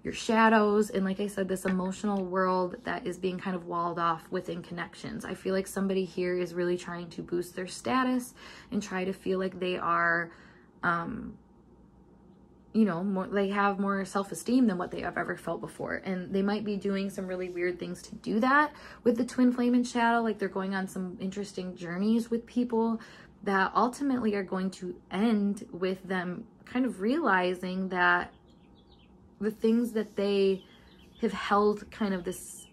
your shadows, and like I said, this emotional world that is being kind of walled off within connections. I feel like somebody here is really trying to boost their status and try to feel like they are, you know, they have more self-esteem than what they have ever felt before. And they might be doing some really weird things to do that with the twin flame and shadow. Like they're going on some interesting journeys with people that ultimately are going to end with them kind of realizing that the things that they have held kind of this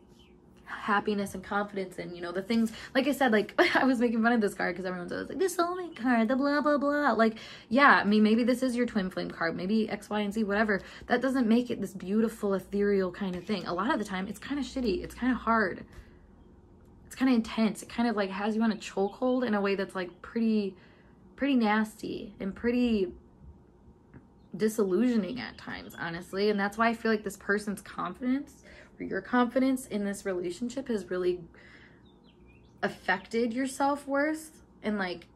happiness and confidence and, you know, the things, like I said, like I was making fun of this card because everyone's always like, the soulmate card, the blah, blah, blah. Like, yeah, I mean, maybe this is your twin flame card, maybe X, Y, and Z, whatever. That doesn't make it this beautiful, ethereal kind of thing. A lot of the time, it's kind of shitty. It's kind of hard. It's kind of intense. It kind of like has you on a chokehold in a way that's like pretty nasty and pretty disillusioning at times, honestly. And that's why I feel like this person's confidence or your confidence in this relationship has really affected your self-worth, and like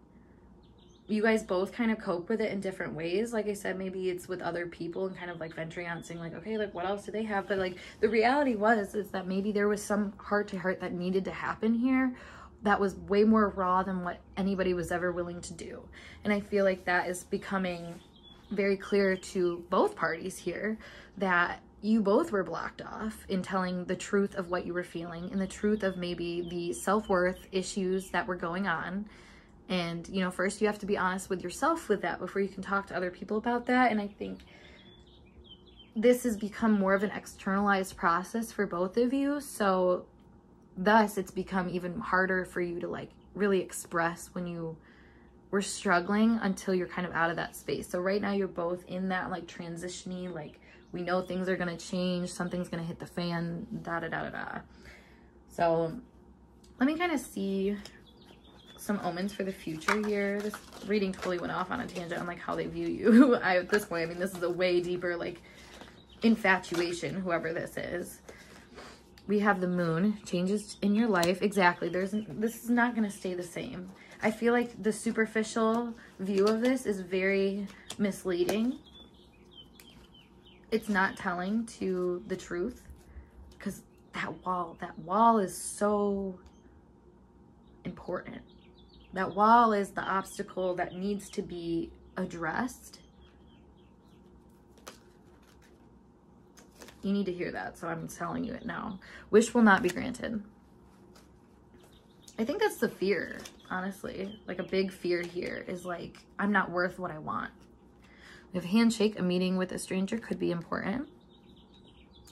you guys both kind of cope with it in different ways. Like I said, maybe it's with other people and kind of like venturing out and saying like, okay, like what else do they have? But like the reality is that maybe there was some heart to heart that needed to happen here that was way more raw than what anybody was ever willing to do. And I feel like that is becoming very clear to both parties here, that you both were blocked off in telling the truth of what you were feeling and the truth of maybe the self-worth issues that were going on. And, you know, first you have to be honest with yourself with that before you can talk to other people about that. And I think this has become more of an externalized process for both of you. So thus it's become even harder for you to like really express when you were struggling until you're kind of out of that space. So right now you're both in that like transitioning, like we know things are going to change, something's going to hit the fan, So let me kind of see some omens for the future here. This reading totally went off on a tangent on like how they view you. At this point, I mean, this is a way deeper like infatuation, whoever this is. We have the moon, changes in your life. Exactly. This is not going to stay the same. I feel like the superficial view of this is very misleading. It's not telling to the truth, because that wall is so important. That wall is the obstacle that needs to be addressed. You need to hear that, so I'm telling you it now. Wish will not be granted. I think that's the fear, honestly. Like a big fear here is like, I'm not worth what I want. We have handshake, a meeting with a stranger could be important.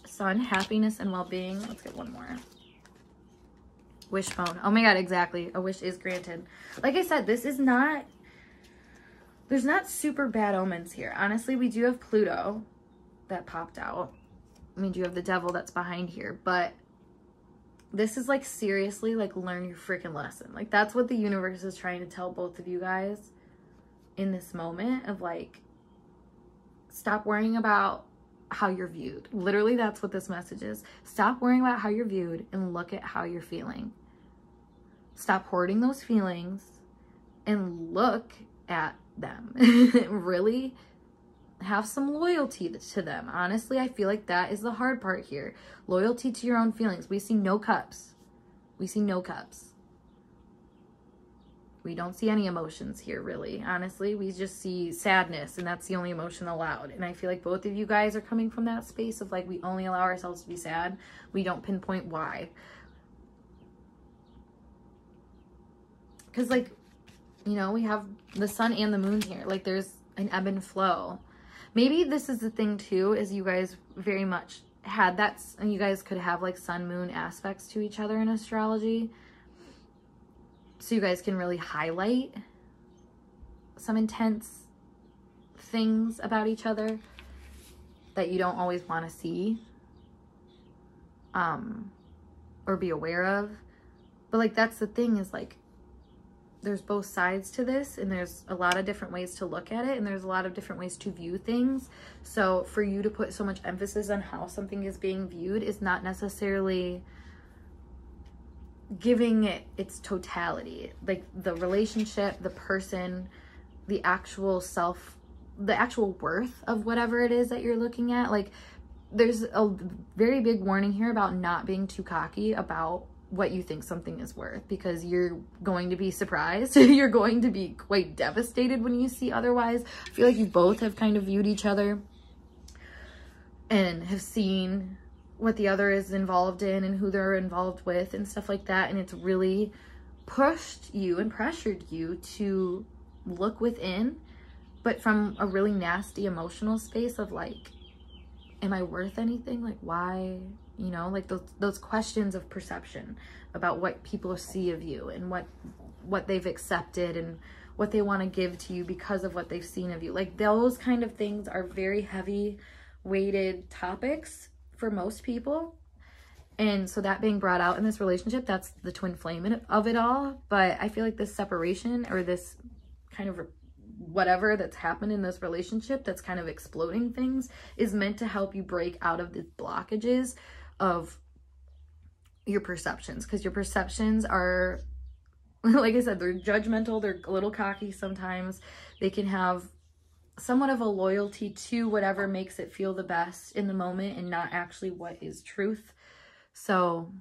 Sun, happiness and well-being. Let's get one more. Wishbone. Oh my God, exactly. A wish is granted. Like I said, this is not, there's not super bad omens here. Honestly, we do have Pluto that popped out. I mean, you have the devil that's behind here, but this is like seriously like learn your freaking lesson. Like that's what the universe is trying to tell both of you guys in this moment of like, stop worrying about how you're viewed. Literally, that's what this message is. Stop worrying about how you're viewed and look at how you're feeling. Stop hoarding those feelings and look at them. Really have some loyalty to them. Honestly, I feel like that is the hard part here. Loyalty to your own feelings. We see no cups. We see no cups. We don't see any emotions here, really. Honestly, we just see sadness, and that's the only emotion allowed. And I feel like both of you guys are coming from that space of like, we only allow ourselves to be sad. We don't pinpoint why. Because like, you know, we have the sun and the moon here. Like there's an ebb and flow. Maybe this is the thing too, is you guys very much had that, and you guys could have like sun moon aspects to each other in astrology. So you guys can really highlight some intense things about each other that you don't always want to see or be aware of. But like, that's the thing, is like, there's both sides to this, and there's a lot of different ways to look at it, and there's a lot of different ways to view things. So for you to put so much emphasis on how something is being viewed is not necessarily giving it its totality. Like the relationship, the person, the actual self, the actual worth of whatever it is that you're looking at. Like there's a very big warning here about not being too cocky about what you think something is worth, because you're going to be surprised. You're going to be quite devastated when you see otherwise. I feel like you both have kind of viewed each other and have seen what the other is involved in and who they're involved with and stuff like that. And it's really pushed you and pressured you to look within, but from a really nasty emotional space of like, am I worth anything? Like, why, you know, like those questions of perception about what people see of you and what they've accepted and what they want to give to you because of what they've seen of you. Like, those kind of things are very heavy weighted topics for most people. And so that being brought out in this relationship, that's the twin flame of it all. But I feel like this separation, or this kind of whatever that's happened in this relationship that's kind of exploding things, is meant to help you break out of the blockages of your perceptions. Because your perceptions are, like I said, they're judgmental, they're a little cocky sometimes. They can have somewhat of a loyalty to whatever makes it feel the best in the moment and not actually what is truth. So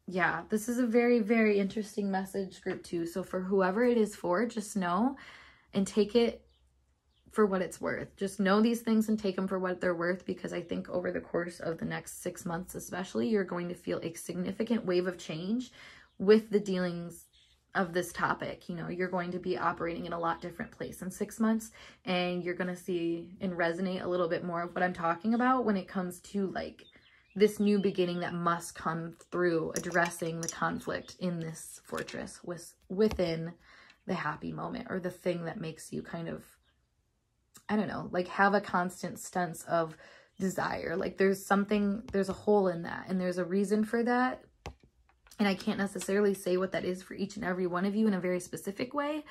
yeah, this is a very, very interesting message, group 2. So for whoever it is for, just know and take it for what it's worth. Just know these things and take them for what they're worth, because I think over the course of the next 6 months especially, you're going to feel a significant wave of change with the dealings of this topic. You know, you're going to be operating in a lot different place in 6 months, and you're going to see and resonate a little bit more of what I'm talking about when it comes to like this new beginning that must come through addressing the conflict in this fortress within the happy moment, or the thing that makes you kind of, I don't know, like have a constant sense of desire. Like there's a hole in that, and there's a reason for that. And I can't necessarily say what that is for each and every one of you in a very specific way,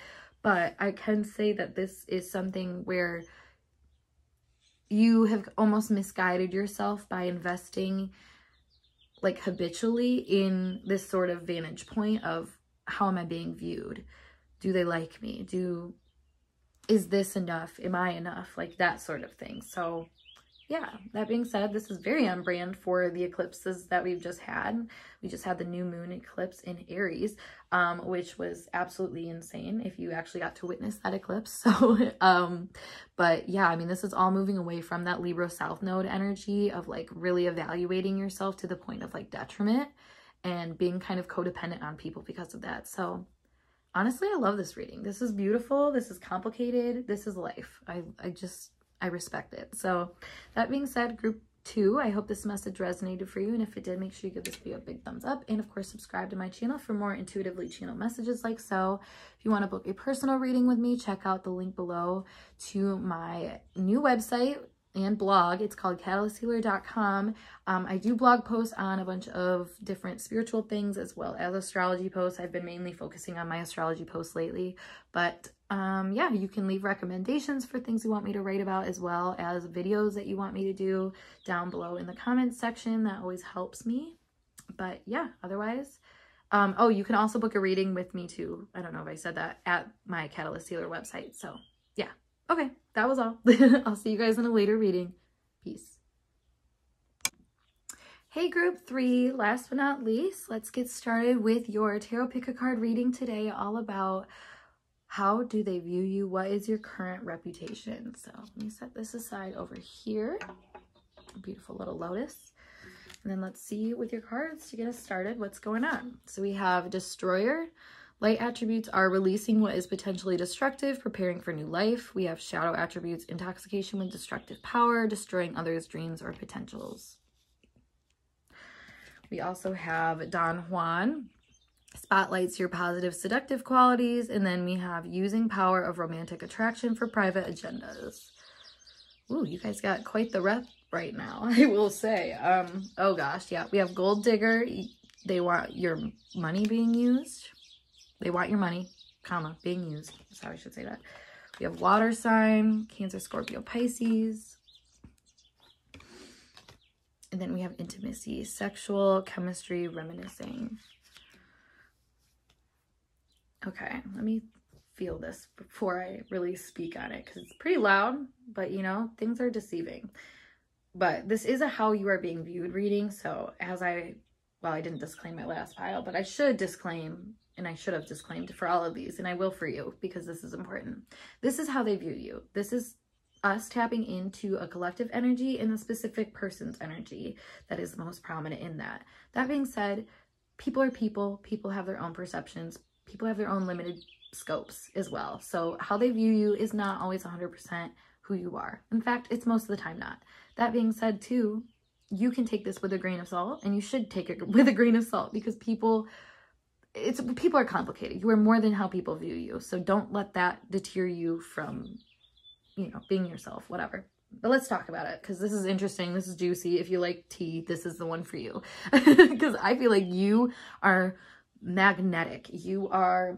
but I can say that this is something where you have almost misguided yourself by investing like habitually in this sort of vantage point of, how am I being viewed? Do they like me? Is this enough? Am I enough? Like that sort of thing. So yeah, that being said, this is very on brand for the eclipses that we've just had. We just had the new moon eclipse in Aries, which was absolutely insane if you actually got to witness that eclipse. So, but yeah, I mean, this is all moving away from that Libra South Node energy of like really evaluating yourself to the point of like detriment and being kind of codependent on people because of that. So honestly, I love this reading. This is beautiful. This is complicated. This is life. I respect it. So that being said, group 2, I hope this message resonated for you. And if it did, make sure you give this video a big thumbs up. And of course, subscribe to my channel for more intuitively channeled messages like so. If you want to book a personal reading with me, check out the link below to my new website and blog. It's called catalysthealer.com. I do blog posts on a bunch of different spiritual things as well as astrology posts. I've been mainly focusing on my astrology posts lately, but yeah, you can leave recommendations for things you want me to write about, as well as videos that you want me to do down below in the comments section. That always helps me. But yeah, otherwise, oh, you can also book a reading with me too. I don't know if I said that, at my Catalyst Healer website. So yeah. Okay, that was all. I'll see you guys in a later reading. Peace. Hey group 3, last but not least, let's get started with your tarot pick a card reading today, all about how do they view you? What is your current reputation? So let me set this aside over here. A beautiful little lotus. And then let's see with your cards to get us started what's going on. So we have Destroyer. Light attributes are releasing what is potentially destructive, preparing for new life. We have shadow attributes, intoxication with destructive power, destroying others' dreams or potentials. We also have Don Juan, spotlights your positive seductive qualities. And then we have using power of romantic attraction for private agendas. Ooh, you guys got quite the rep right now, I will say. Oh gosh, yeah. We have Gold Digger. They want your money being used. They want your money, comma, being used. That's how I should say that. We have Water Sign, Cancer, Scorpio, Pisces. And then we have Intimacy, Sexual, Chemistry, Reminiscing. Okay, let me feel this before I really speak on it, because it's pretty loud, but you know, things are deceiving. But this is a how you are being viewed reading. So as well, I didn't disclaim my last pile, but I should disclaim, and I should have disclaimed for all of these, and I will for you, because this is important. This is how they view you. This is us tapping into a collective energy and a specific person's energy that is the most prominent in that. That being said, people are people. People have their own perceptions. People have their own limited scopes as well. So how they view you is not always 100% who you are. In fact, it's most of the time not. That being said too, you can take this with a grain of salt, and you should take it with a grain of salt, because people are complicated. You are more than how people view you. So don't let that deter you from, you know, being yourself, whatever. But let's talk about it, because this is interesting. This is juicy. If you like tea, this is the one for you. Because I feel like you are magnetic. You are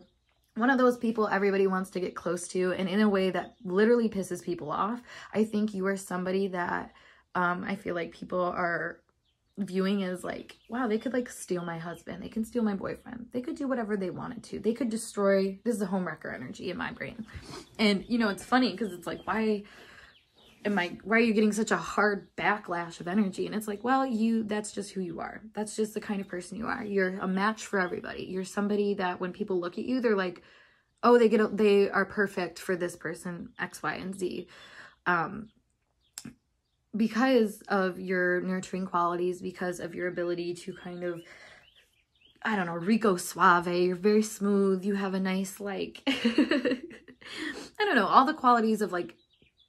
one of those people everybody wants to get close to, and in a way that literally pisses people off. I think you are somebody that I feel like people are viewing as like, wow, they could like steal my husband. They can steal my boyfriend. They could do whatever they wanted to. They could destroy. This is a homewrecker energy in my brain. And, you know, it's funny because it's like, why are you getting such a hard backlash of energy? And it's like, well, that's just who you are. That's just the kind of person you are. You're a match for everybody. You're somebody that when people look at you, they're like, oh, they are perfect for this person, X, Y, and Z. Because of your nurturing qualities, because of your ability to kind of, I don't know, rico suave, you're very smooth, you have a nice, like, I don't know, all the qualities of, like,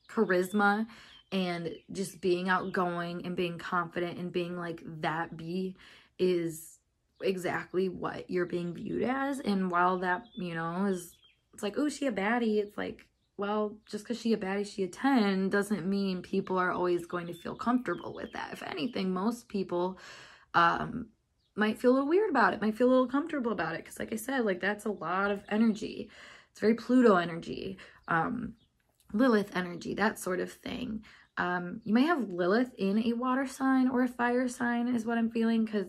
charisma and just being outgoing and being confident and being, like, that bee is exactly what you're being viewed as. And while that, you know, it's like, oh, she a baddie, it's like, well, just because she a baddie, she a 10 doesn't mean people are always going to feel comfortable with that. If anything, most people might feel a little weird about it, might feel a little comfortable about it. Because like I said, like that's a lot of energy. It's very Pluto energy, Lilith energy, that sort of thing. You may have Lilith in a water sign or a fire sign is what I'm feeling, because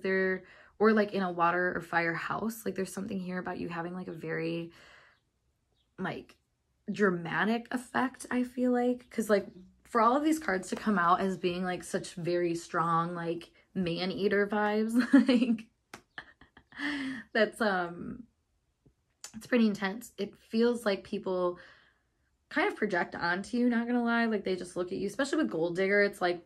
or like in a water or fire house. Like there's something here about you having like a very like dramatic effect, I feel like, because like for all of these cards to come out as being like such very strong like man-eater vibes, like that's it's pretty intense. It feels like people kind of project onto you, not gonna lie, like they just look at you, especially with Gold Digger. It's like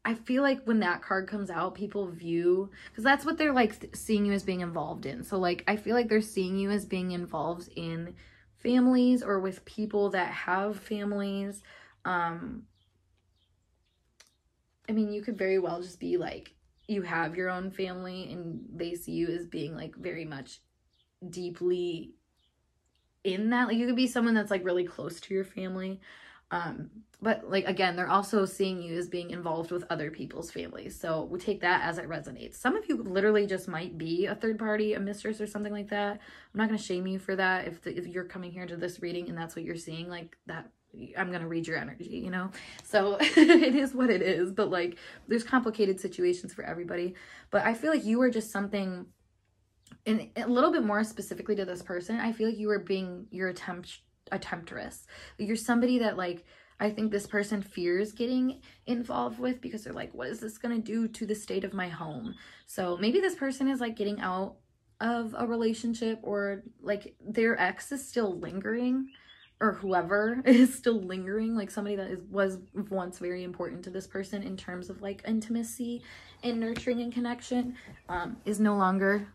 I feel like when that card comes out, people view, because that's what they're like seeing you as being involved in. So like I feel like they're seeing you as being involved in families or with people that have families. I mean, you could very well just be like, you have your own family and they see you as being like very much deeply in that. Like you could be someone that's like really close to your family. But like, again, they're also seeing you as being involved with other people's families. So we take that as it resonates. Some of you literally just might be a third party, a mistress or something like that. I'm not going to shame you for that. If you're coming here to this reading and that's what you're seeing, like that, I'm going to read your energy, you know? So it is what it is, but like there's complicated situations for everybody. But I feel like you are just something, and a little bit more specifically to this person, I feel like you're a temptress. You're somebody that like, I think this person fears getting involved with, because they're like, what is this going to do to the state of my home? So maybe this person is like getting out of a relationship, or like their ex is still lingering, or whoever is still lingering, like somebody that was once very important to this person in terms of like intimacy and nurturing and connection, is no longer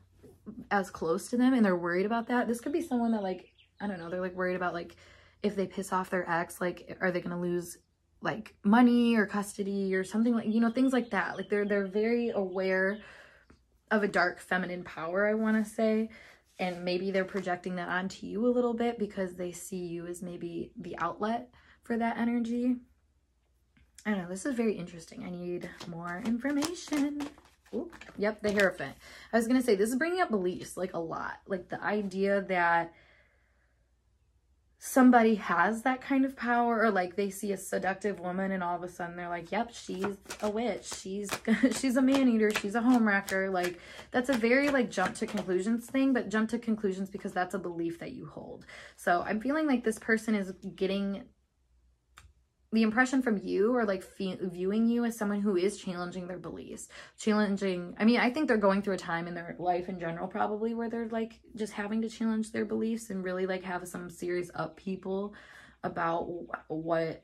as close to them, and they're worried about that. This could be someone that like, I don't know, they're like worried about like if they piss off their ex, like are they gonna lose like money or custody or something, like, you know, things like that. Like they're very aware of a dark feminine power, I want to say, and maybe they're projecting that onto you a little bit because they see you as maybe the outlet for that energy. I don't know, this is very interesting. I need more information. Ooh, yep, the Hierophant. I was gonna say, this is bringing up beliefs like a lot, like the idea that somebody has that kind of power, or like they see a seductive woman and all of a sudden they're like, yep, she's a witch, she's a man-eater, she's a homewrecker. Like that's a very like jump to conclusions thing, but jump to conclusions because that's a belief that you hold. So I'm feeling like this person is getting the impression from you, or like viewing you as someone who is challenging their beliefs, I mean, I think they're going through a time in their life in general probably where they're like just having to challenge their beliefs and really like have some serious upheaval about what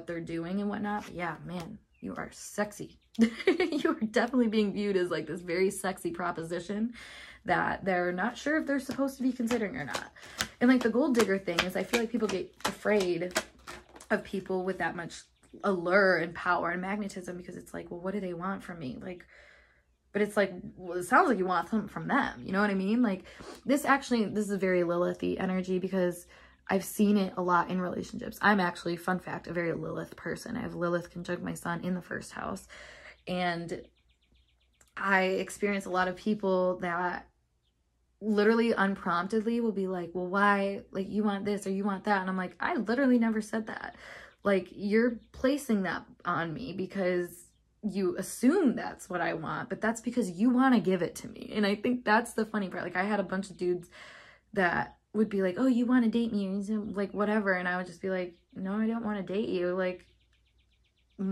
they're doing and whatnot. But yeah, man, you are sexy. You are definitely being viewed as like this very sexy proposition that they're not sure if they're supposed to be considering or not. And like the Gold Digger thing is, I feel like people get afraid of people with that much allure and power and magnetism, because it's like, well, what do they want from me? Like, but it's like, well, it sounds like you want something from them. You know what I mean? Like, this is a very Lilith-y energy, because I've seen it a lot in relationships. I'm actually, fun fact, a very Lilith person. I have Lilith conjunct my sun in the first house. And I experience a lot of people that literally unpromptedly will be like, well, why, like, you want this or you want that? And I'm like, I literally never said that. Like, you're placing that on me because you assume that's what I want, but that's because you want to give it to me. And I think that's the funny part. Like, I had a bunch of dudes that would be like, oh, you want to date me, or like whatever, and I would just be like, no, I don't want to date you. Like,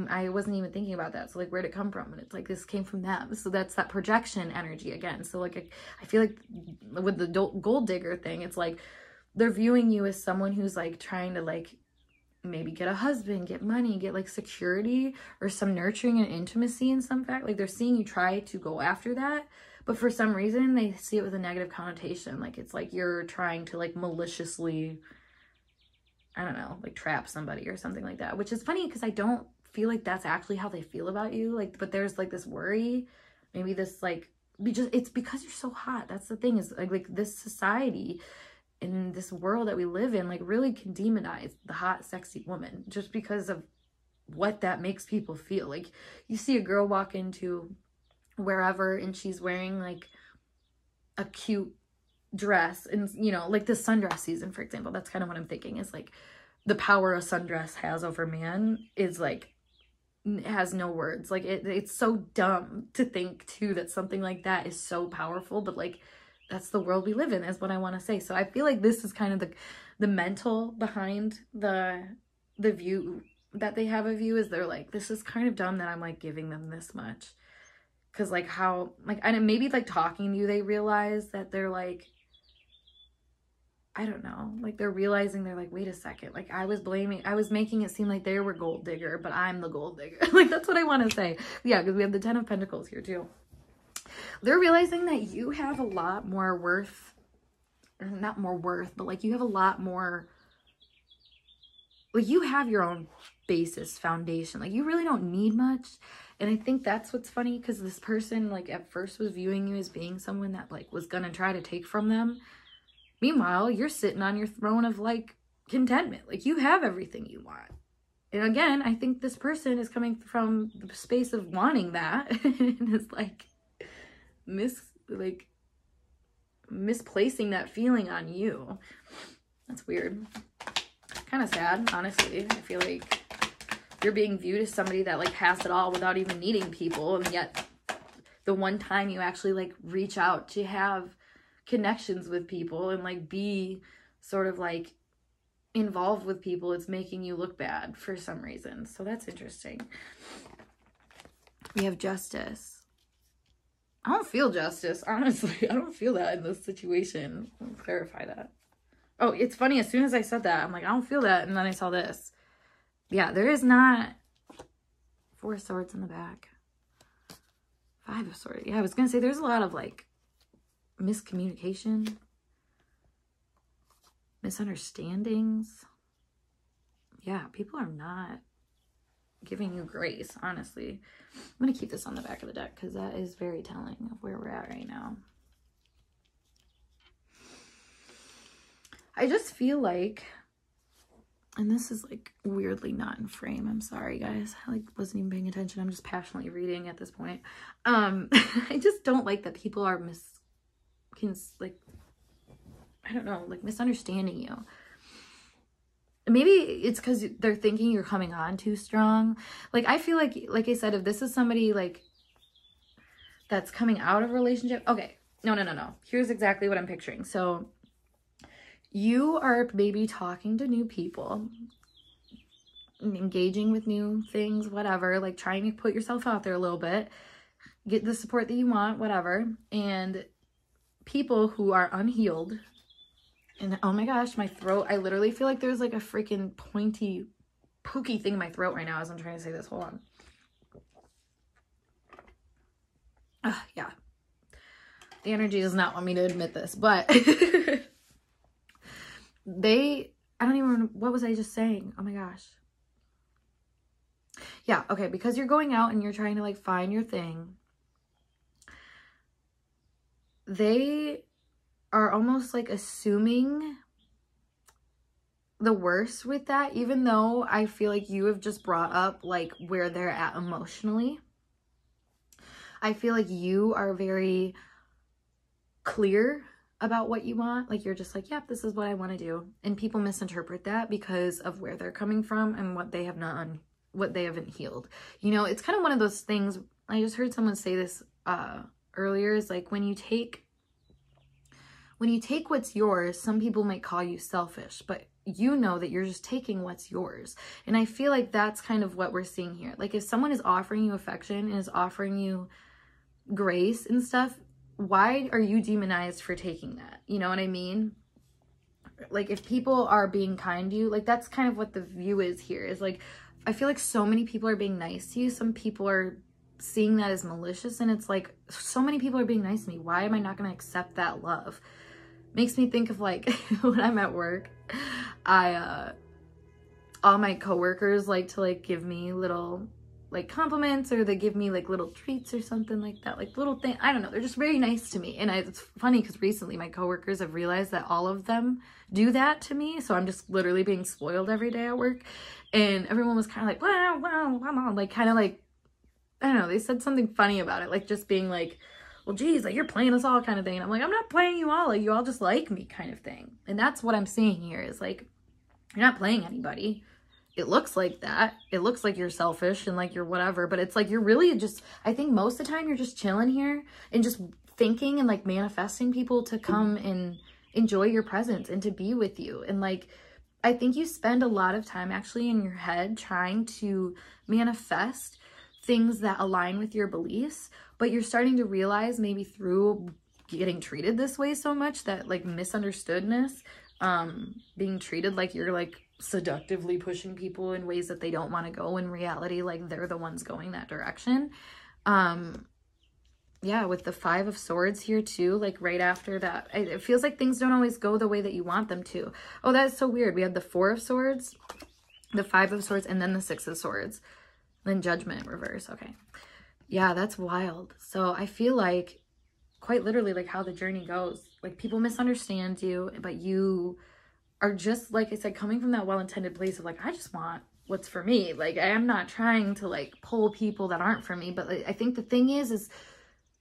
I wasn't even thinking about that. So like, where'd it come from? And it's like, this came from them. So that's that projection energy again. So like, I feel like with the gold digger thing, it's like they're viewing you as someone who's like trying to like maybe get a husband, get money, get like security or some nurturing and intimacy in some fact. Like, they're seeing you try to go after that, but for some reason they see it with a negative connotation. Like, it's like you're trying to like maliciously, I don't know, like trap somebody or something like that, which is funny because I don't feel like that's actually how they feel about you. Like, but there's like this worry, maybe this like, it's because you're so hot. That's the thing, is like this society in this world that we live in, like, really can demonize the hot, sexy woman just because of what that makes people feel. Like, you see a girl walk into wherever and she's wearing like a cute dress, and you know, like the sundress season, for example, that's kind of what I'm thinking, is like the power a sundress has over man is like, it has no words. Like, it's so dumb to think too that something like that is so powerful, but like, that's the world we live in, is what I want to say. So I feel like this is kind of the mental behind the view that they have of you, is they're like, this is kind of dumb that I'm like giving them this much. Cause like how, like, and maybe like talking to you, they realize that they're like, I don't know, like they're realizing, they're like, wait a second, like I was making it seem like they were gold digger, but I'm the gold digger. Like, that's what I want to say. Yeah, because we have the 10 of Pentacles here too. They're realizing that you have a lot more worth, or not more worth, but like you have a lot more, like you have your own basis, foundation. Like, you really don't need much. And I think that's what's funny, because this person like at first was viewing you as being someone that like was gonna try to take from them. Meanwhile, you're sitting on your throne of like contentment. Like, you have everything you want. And again, I think this person is coming from the space of wanting that and is like misplacing that feeling on you. That's weird. Kind of sad, honestly. I feel like you're being viewed as somebody that like has it all without even needing people, and yet the one time you actually like reach out to have connections with people and like be sort of like involved with people, it's making you look bad for some reason. So that's interesting. We have Justice. I don't feel justice, honestly. I don't feel that in this situation. I'll clarify that. Oh, it's funny, as soon as I said that, I'm like, I don't feel that, and then I saw this. Yeah, there is not 4 of Swords in the back. 5 of Swords. Yeah, I was gonna say there's a lot of like miscommunication, misunderstandings. Yeah, people are not giving you grace, honestly. I'm going to keep this on the back of the deck because that is very telling of where we're at right now. I just feel like, and this is like weirdly not in frame, I'm sorry guys, I like wasn't even paying attention, I'm just passionately reading at this point. I just don't like that people are I don't know, like misunderstanding you. Maybe it's because they're thinking you're coming on too strong. Like, I feel like I said, if this is somebody like that's coming out of a relationship, okay, no. Here's exactly what I'm picturing. So you are maybe talking to new people, engaging with new things, whatever, like trying to put yourself out there a little bit, get the support that you want, whatever. And people who are unhealed, and oh my gosh, my throat, I literally feel like there's like a freaking pointy, pokey thing in my throat right now as I'm trying to say this. Hold on. Yeah. The energy does not want me to admit this, but I don't even remember, what was I just saying? Oh my gosh. yeah, okay, because you're going out and you're trying to like find your thing, they are almost like assuming the worst with that, even though I feel like you have just brought up like where they're at emotionally. I feel like you are very clear about what you want. Like you're just like, yep, this is what I want to do. And people misinterpret that because of where they're coming from and what they have what they haven't healed. You know, it's kind of one of those things. I just heard someone say this earlier, is like when you take what's yours, some people might call you selfish, but you know that you're just taking what's yours. And I feel like that's kind of what we're seeing here. Like if someone is offering you affection and is offering you grace and stuff, why are you demonized for taking that? You know what I mean? Like if people are being kind to you, like that's kind of what the view is here, is like, I feel like so many people are being nice to you. Some people are seeing that as malicious, and it's like, so many people are being nice to me. Why am I not going to accept that love? Makes me think of like when I'm at work, all my coworkers like to like give me little like compliments, or they give me like little treats or something like that, like little thing. I don't know. They're just very nice to me. And it's funny because recently my coworkers have realized that all of them do that to me. So I'm just literally being spoiled every day at work. And everyone was kind of like, wow, wow, wow, like kind of like, I don't know. They said something funny about it, like just being like, well, geez, like you're playing us all kind of thing. And I'm like, I'm not playing you all. Like you all just like me kind of thing. And that's what I'm seeing here, is like, you're not playing anybody. It looks like that. It looks like you're selfish and like you're whatever, but it's like you're really just, I think most of the time you're just chilling here and just thinking and like manifesting people to come and enjoy your presence and to be with you. And like, I think you spend a lot of time actually in your head trying to manifest things that align with your beliefs, but you're starting to realize maybe through getting treated this way so much, that like misunderstoodness, being treated like you're like seductively pushing people in ways that they don't want to go, in reality like they're the ones going that direction. Yeah, with the 5 of Swords here too, like right after that, it feels like things don't always go the way that you want them to. Oh, that's so weird. We had the 4 of Swords, the 5 of Swords, and then the 6 of Swords, then Judgment reverse. Okay, yeah, that's wild. So I feel like quite literally like how the journey goes, like people misunderstand you, but you are just, like I said, coming from that well-intended place of like, I just want what's for me. Like I am not trying to like pull people that aren't for me, but like, I think the thing is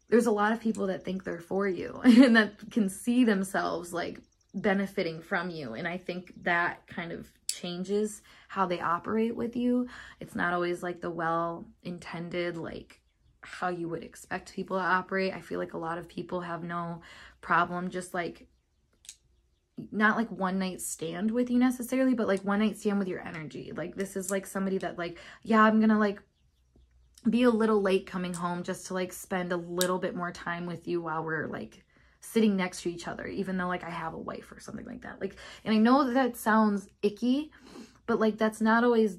there's a lot of people that think they're for you and that can see themselves like benefiting from you. And I think that kind of changes how they operate with you. It's not always like the well-intended, like how you would expect people to operate. I feel like a lot of people have no problem just like, not like one night stand with you necessarily, but like one night stand with your energy. Like this is like somebody that like, yeah, I'm gonna like be a little late coming home just to like spend a little bit more time with you while we're like sitting next to each other, even though like I have a wife or something like that. Like, and I know that sounds icky, but like that's not always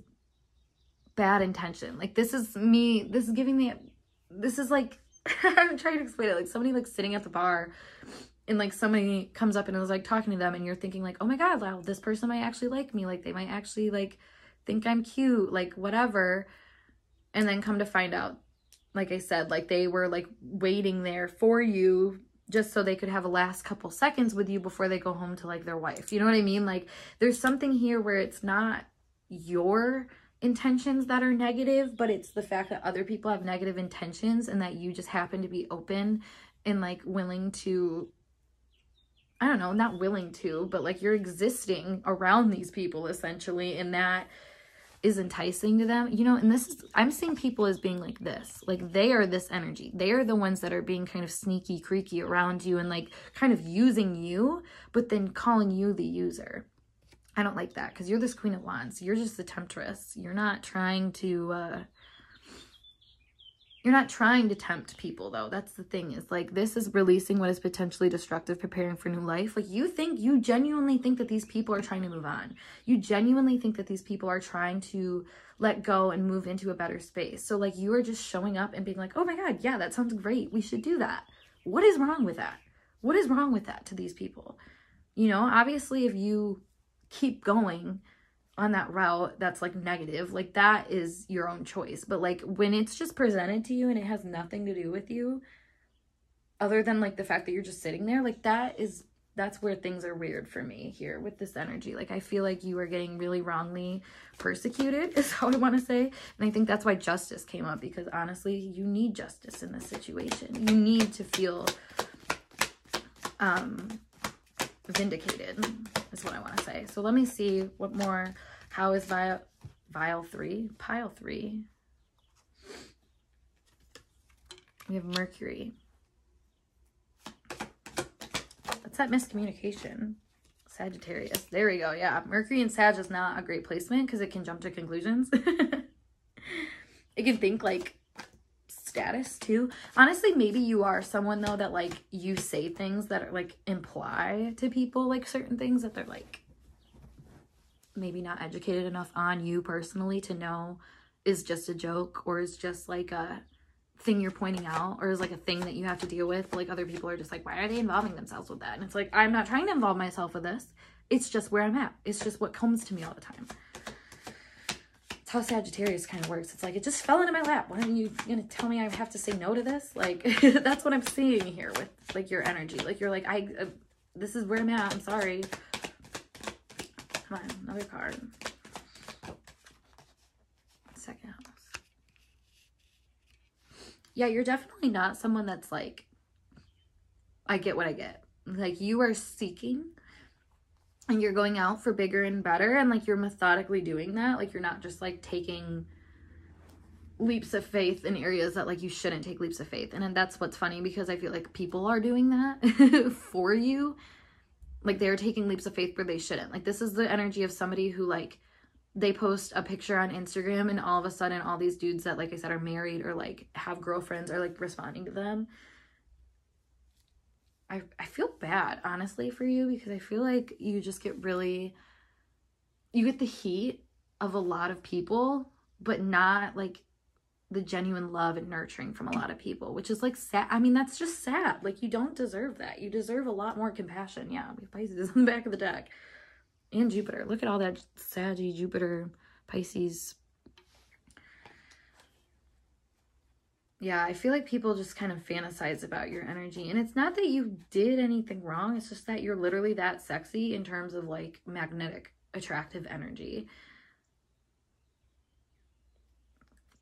bad intention. Like this is me, this is giving me, this is like, I'm trying to explain it, like somebody like sitting at the bar and like somebody comes up and is like talking to them, and you're thinking like, oh my God, wow, this person might actually like me. Like they might actually like think I'm cute, like whatever. And then come to find out, like I said, like they were like waiting there for you just so they could have a last couple seconds with you before they go home to like their wife. You know what I mean? Like there's something here where it's not your intentions that are negative, but it's the fact that other people have negative intentions and that you just happen to be open and like willing to, I don't know, not willing to, but like you're existing around these people essentially, and that is enticing to them, you know. And this is, I'm seeing people as being like this, like they are this energy. They are the ones that are being kind of sneaky, creaky around you and like kind of using you, but then calling you the user. I don't like that, because you're this Queen of Wands. You're just the temptress. You're not trying to, you're not trying to tempt people though. That's the thing, is like this is releasing what is potentially destructive, preparing for new life. Like you genuinely think that these people are trying to move on. You genuinely think that these people are trying to let go and move into a better space. So like you are just showing up and being like, oh my God, yeah, that sounds great. We should do that. What is wrong with that? What is wrong with that to these people? You know, obviously if you keep going on that route that's like negative, like that is your own choice. But like when it's just presented to you and it has nothing to do with you other than like the fact that you're just sitting there, like that's where things are weird for me here with this energy. Like I feel like you are getting really wrongly persecuted is how I want to say. And I think that's why justice came up, because honestly, you need justice in this situation. You need to feel vindicated is what I want to say. So let me see what more. How is pile 3? We have Mercury. That's that miscommunication. Sagittarius. There we go. Yeah. Mercury and Sag is not a great placement because it can jump to conclusions. It can think like status too. Honestly, maybe you are someone though that like you say things that are like imply to people like certain things that they're like maybe not educated enough on you personally to know is just a joke, or is just like a thing you're pointing out, or is like a thing that you have to deal with. Like other people are just like, why are they involving themselves with that? And it's like, I'm not trying to involve myself with this. It's just where I'm at. It's just what comes to me all the time. It's how Sagittarius kind of works. It's like, it just fell into my lap. Why are you gonna tell me I have to say no to this? Like that's what I'm seeing here with like your energy. Like you're like, this is where I'm at. I'm sorry. Come on, another card. Second house. Yeah, you're definitely not someone that's like, I get what I get. Like you are seeking and you're going out for bigger and better, and like you're methodically doing that. Like you're not just like taking leaps of faith in areas that like you shouldn't take leaps of faith. And that's what's funny, because I feel like people are doing that for you. Like they're taking leaps of faith where they shouldn't. Like this is the energy of somebody who like they post a picture on Instagram and all of a sudden all these dudes that, like I said, are married or like have girlfriends are like responding to them. I feel bad, honestly, for you, because I feel like you just get really, you get the heat of a lot of people, but not like the genuine love and nurturing from a lot of people, which is like sad. I mean, that's just sad. Like you don't deserve that. You deserve a lot more compassion. Yeah, we have Pisces on the back of the deck. And Jupiter. Look at all that Saggy, Jupiter, Pisces. Yeah, I feel like people just kind of fantasize about your energy. And it's not that you did anything wrong. It's just that you're literally that sexy in terms of like magnetic, attractive energy.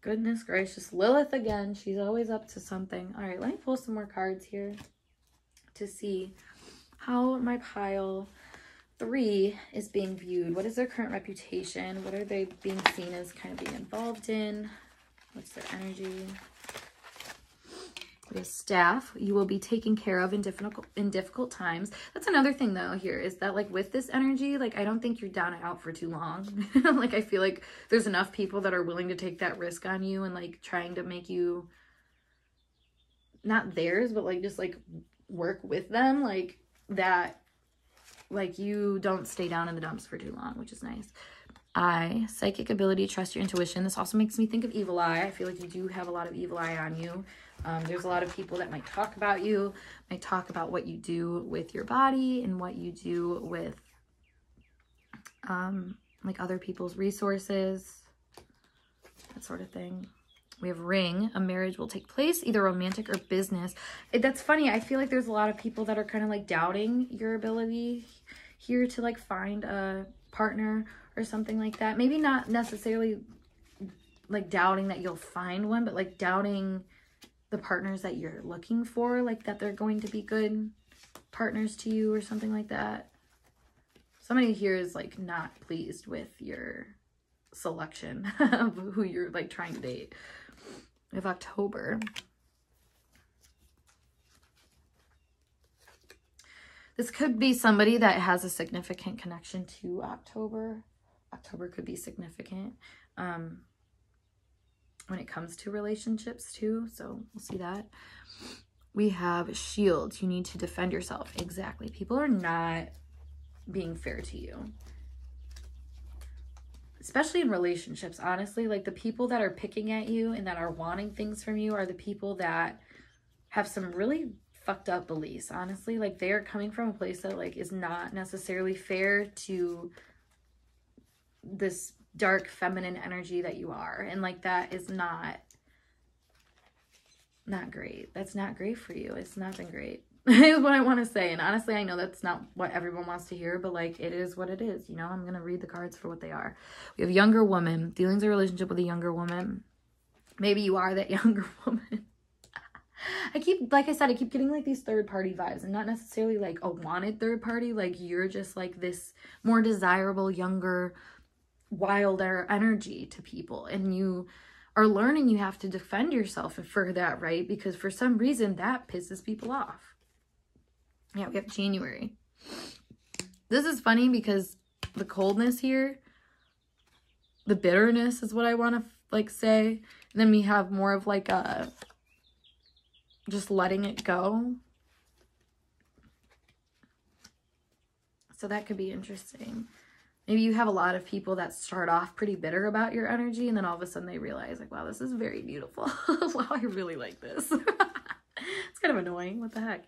Goodness gracious. Lilith again. She's always up to something. All right, let me pull some more cards here to see how my pile 3 is being viewed. What is their current reputation? What are they being seen as kind of being involved in? What's their energy? We have Staff. You will be taken care of in difficult times. That's another thing though here, is that like with this energy, like I don't think you're down and out for too long. Like I feel like there's enough people that are willing to take that risk on you and like trying to make you not theirs, but like just like work with them, like that. Like you don't stay down in the dumps for too long, which is nice. Psychic ability, trust your intuition. This also makes me think of evil eye. I feel like you do have a lot of evil eye on you. There's a lot of people that might talk about you, might talk about what you do with your body and what you do with like other people's resources, that sort of thing. We have Ring. A marriage will take place, either romantic or business. That's funny. I feel like there's a lot of people that are kind of like doubting your ability here to like find a partner or something like that. Maybe not necessarily like doubting that you'll find one, but like doubting the partners that you're looking for, like that they're going to be good partners to you or something like that. Somebody here is like not pleased with your selection of who you're like trying to date. We have October. This could be somebody that has a significant connection to October. October could be significant when it comes to relationships too. So we'll see that. We have Shield. You need to defend yourself. Exactly. People are not being fair to you. Especially in relationships, honestly. Like the people that are picking at you and that are wanting things from you are the people that have some really fucked up beliefs, honestly. Like they are coming from a place that like is not necessarily fair to this dark feminine energy that you are. And like, that is not great. That's not great for you. It's not been great. Is what I want to say. And honestly, I know that's not what everyone wants to hear, but like, it is what it is. You know, I'm going to read the cards for what they are. We have younger woman, dealings or relationship with a younger woman. Maybe you are that younger woman. Like I said, I keep getting like these third party vibes, and not necessarily like a wanted third party. Like, you're just like this more desirable, younger, wilder energy to people. And you are learning you have to defend yourself for that, right? Because for some reason that pisses people off. Yeah, we have January. This is funny because the coldness here, the bitterness is what I want to like say. And then we have more of like a just letting it go. So that could be interesting. Maybe you have a lot of people that start off pretty bitter about your energy, and then all of a sudden they realize like, wow, this is very beautiful. Wow, I really like this. It's kind of annoying. What the heck?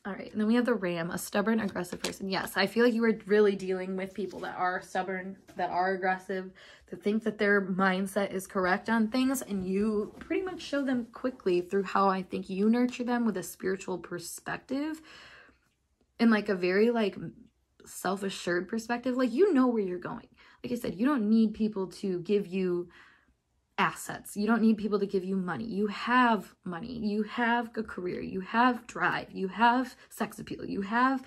All right, and then we have the Ram, a stubborn, aggressive person. Yes, I feel like you are really dealing with people that are stubborn, that are aggressive, that think that their mindset is correct on things, and you pretty much show them quickly through how I think you nurture them with a spiritual perspective and like a very like self-assured perspective. Like, you know where you're going. Like I said, you don't need people to give you assets. You don't need people to give you money. You have money. You have a career. You have drive. You have sex appeal. You have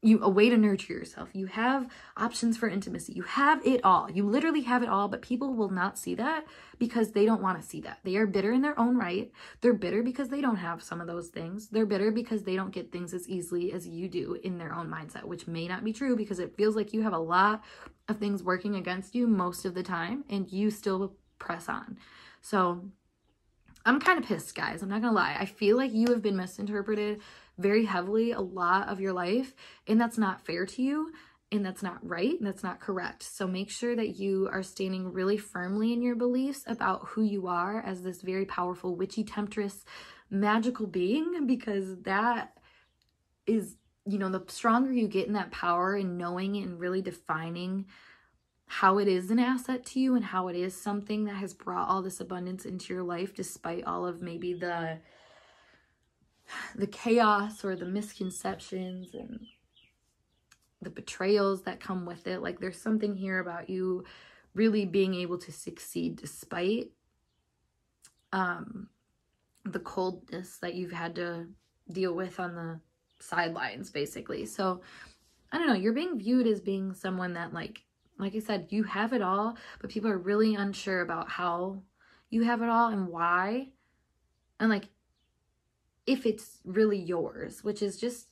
a way to nurture yourself. You have options for intimacy. You have it all. You literally have it all, but people will not see that because they don't want to see that. They are bitter in their own right. They're bitter because they don't have some of those things. They're bitter because they don't get things as easily as you do in their own mindset, which may not be true because it feels like you have a lot of things working against you most of the time, and you still press on. So I'm kind of pissed, guys. I'm not gonna lie. I feel like you have been misinterpreted very heavily a lot of your life, and that's not fair to you, and that's not right, and that's not correct. So make sure that you are standing really firmly in your beliefs about who you are as this very powerful, witchy, temptress, magical being, because that is, you know, the stronger you get in that power and knowing and really defining how it is an asset to you and how it is something that has brought all this abundance into your life, despite all of maybe the chaos or the misconceptions and the betrayals that come with it. Like, there's something here about you really being able to succeed despite the coldness that you've had to deal with on the sidelines, basically. So I don't know, you're being viewed as being someone that like I said, you have it all, but people are really unsure about how you have it all and why, and like if it's really yours, which is just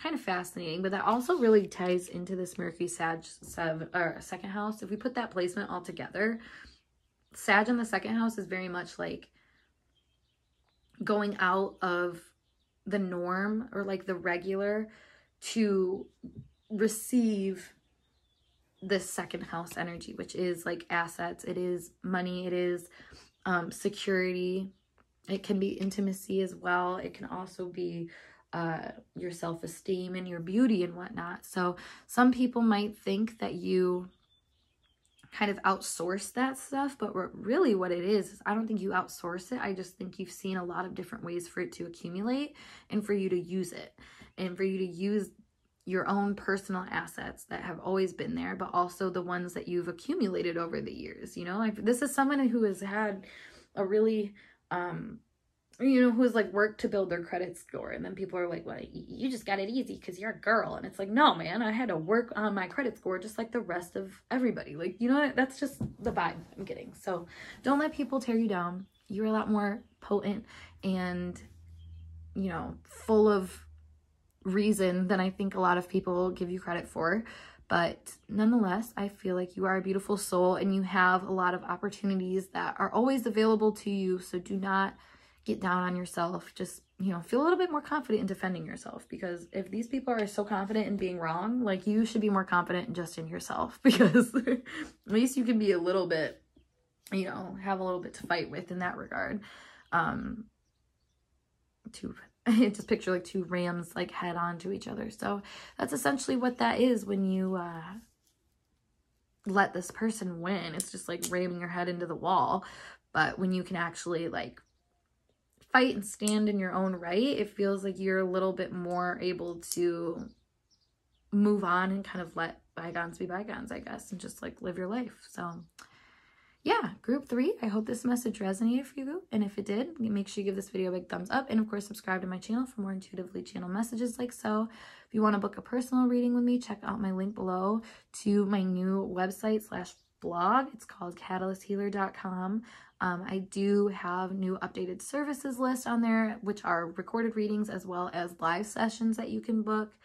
kind of fascinating. But that also really ties into this Mercury Sag second house. If we put that placement all together, Sag in the second house is very much like going out of the norm or like the regular to receive this second house energy, which is like assets, it is money, it is security, it can be intimacy as well, it can also be your self-esteem and your beauty and whatnot. So some people might think that you kind of outsource that stuff, but really what it is I don't think you outsource it. I just think you've seen a lot of different ways for it to accumulate and for you to use it, and for you to use your own personal assets that have always been there, but also the ones that you've accumulated over the years. You know, like this is someone who has had a really, you know, who has like worked to build their credit score. And then people are like, well, you just got it easy because you're a girl. And it's like, no, man, I had to work on my credit score just like the rest of everybody. Like, you know, that's just the vibe I'm getting. So don't let people tear you down. You're a lot more potent and, you know, full of reason than I think a lot of people give you credit for. But nonetheless, I feel like you are a beautiful soul and you have a lot of opportunities that are always available to you. So do not get down on yourself. Just, you know, feel a little bit more confident in defending yourself, because if these people are so confident in being wrong, like you should be more confident just in yourself, because at least you can be a little bit, you know, have a little bit to fight with in that regard. I just picture like two rams like head on to each other. So that's essentially what that is when you let this person win. It's just like ramming your head into the wall. But when you can actually like fight and stand in your own right, it feels like you're a little bit more able to move on and kind of let bygones be bygones, I guess, and just like live your life. So yeah, group 3, I hope this message resonated for you. And if it did, make sure you give this video a big thumbs up. And of course, subscribe to my channel for more intuitively channeled messages like so. If you want to book a personal reading with me, check out my link below to my new website / blog. It's called catalysthealer.com. I do have new updated services list on there, which are recorded readings as well as live sessions that you can book.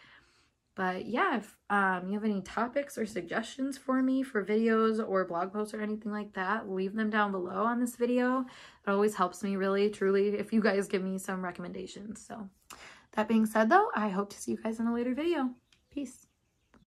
But yeah, if you have any topics or suggestions for me for videos or blog posts or anything like that, leave them down below on this video. It always helps me really, truly, if you guys give me some recommendations. So that being said though, I hope to see you guys in a later video. Peace.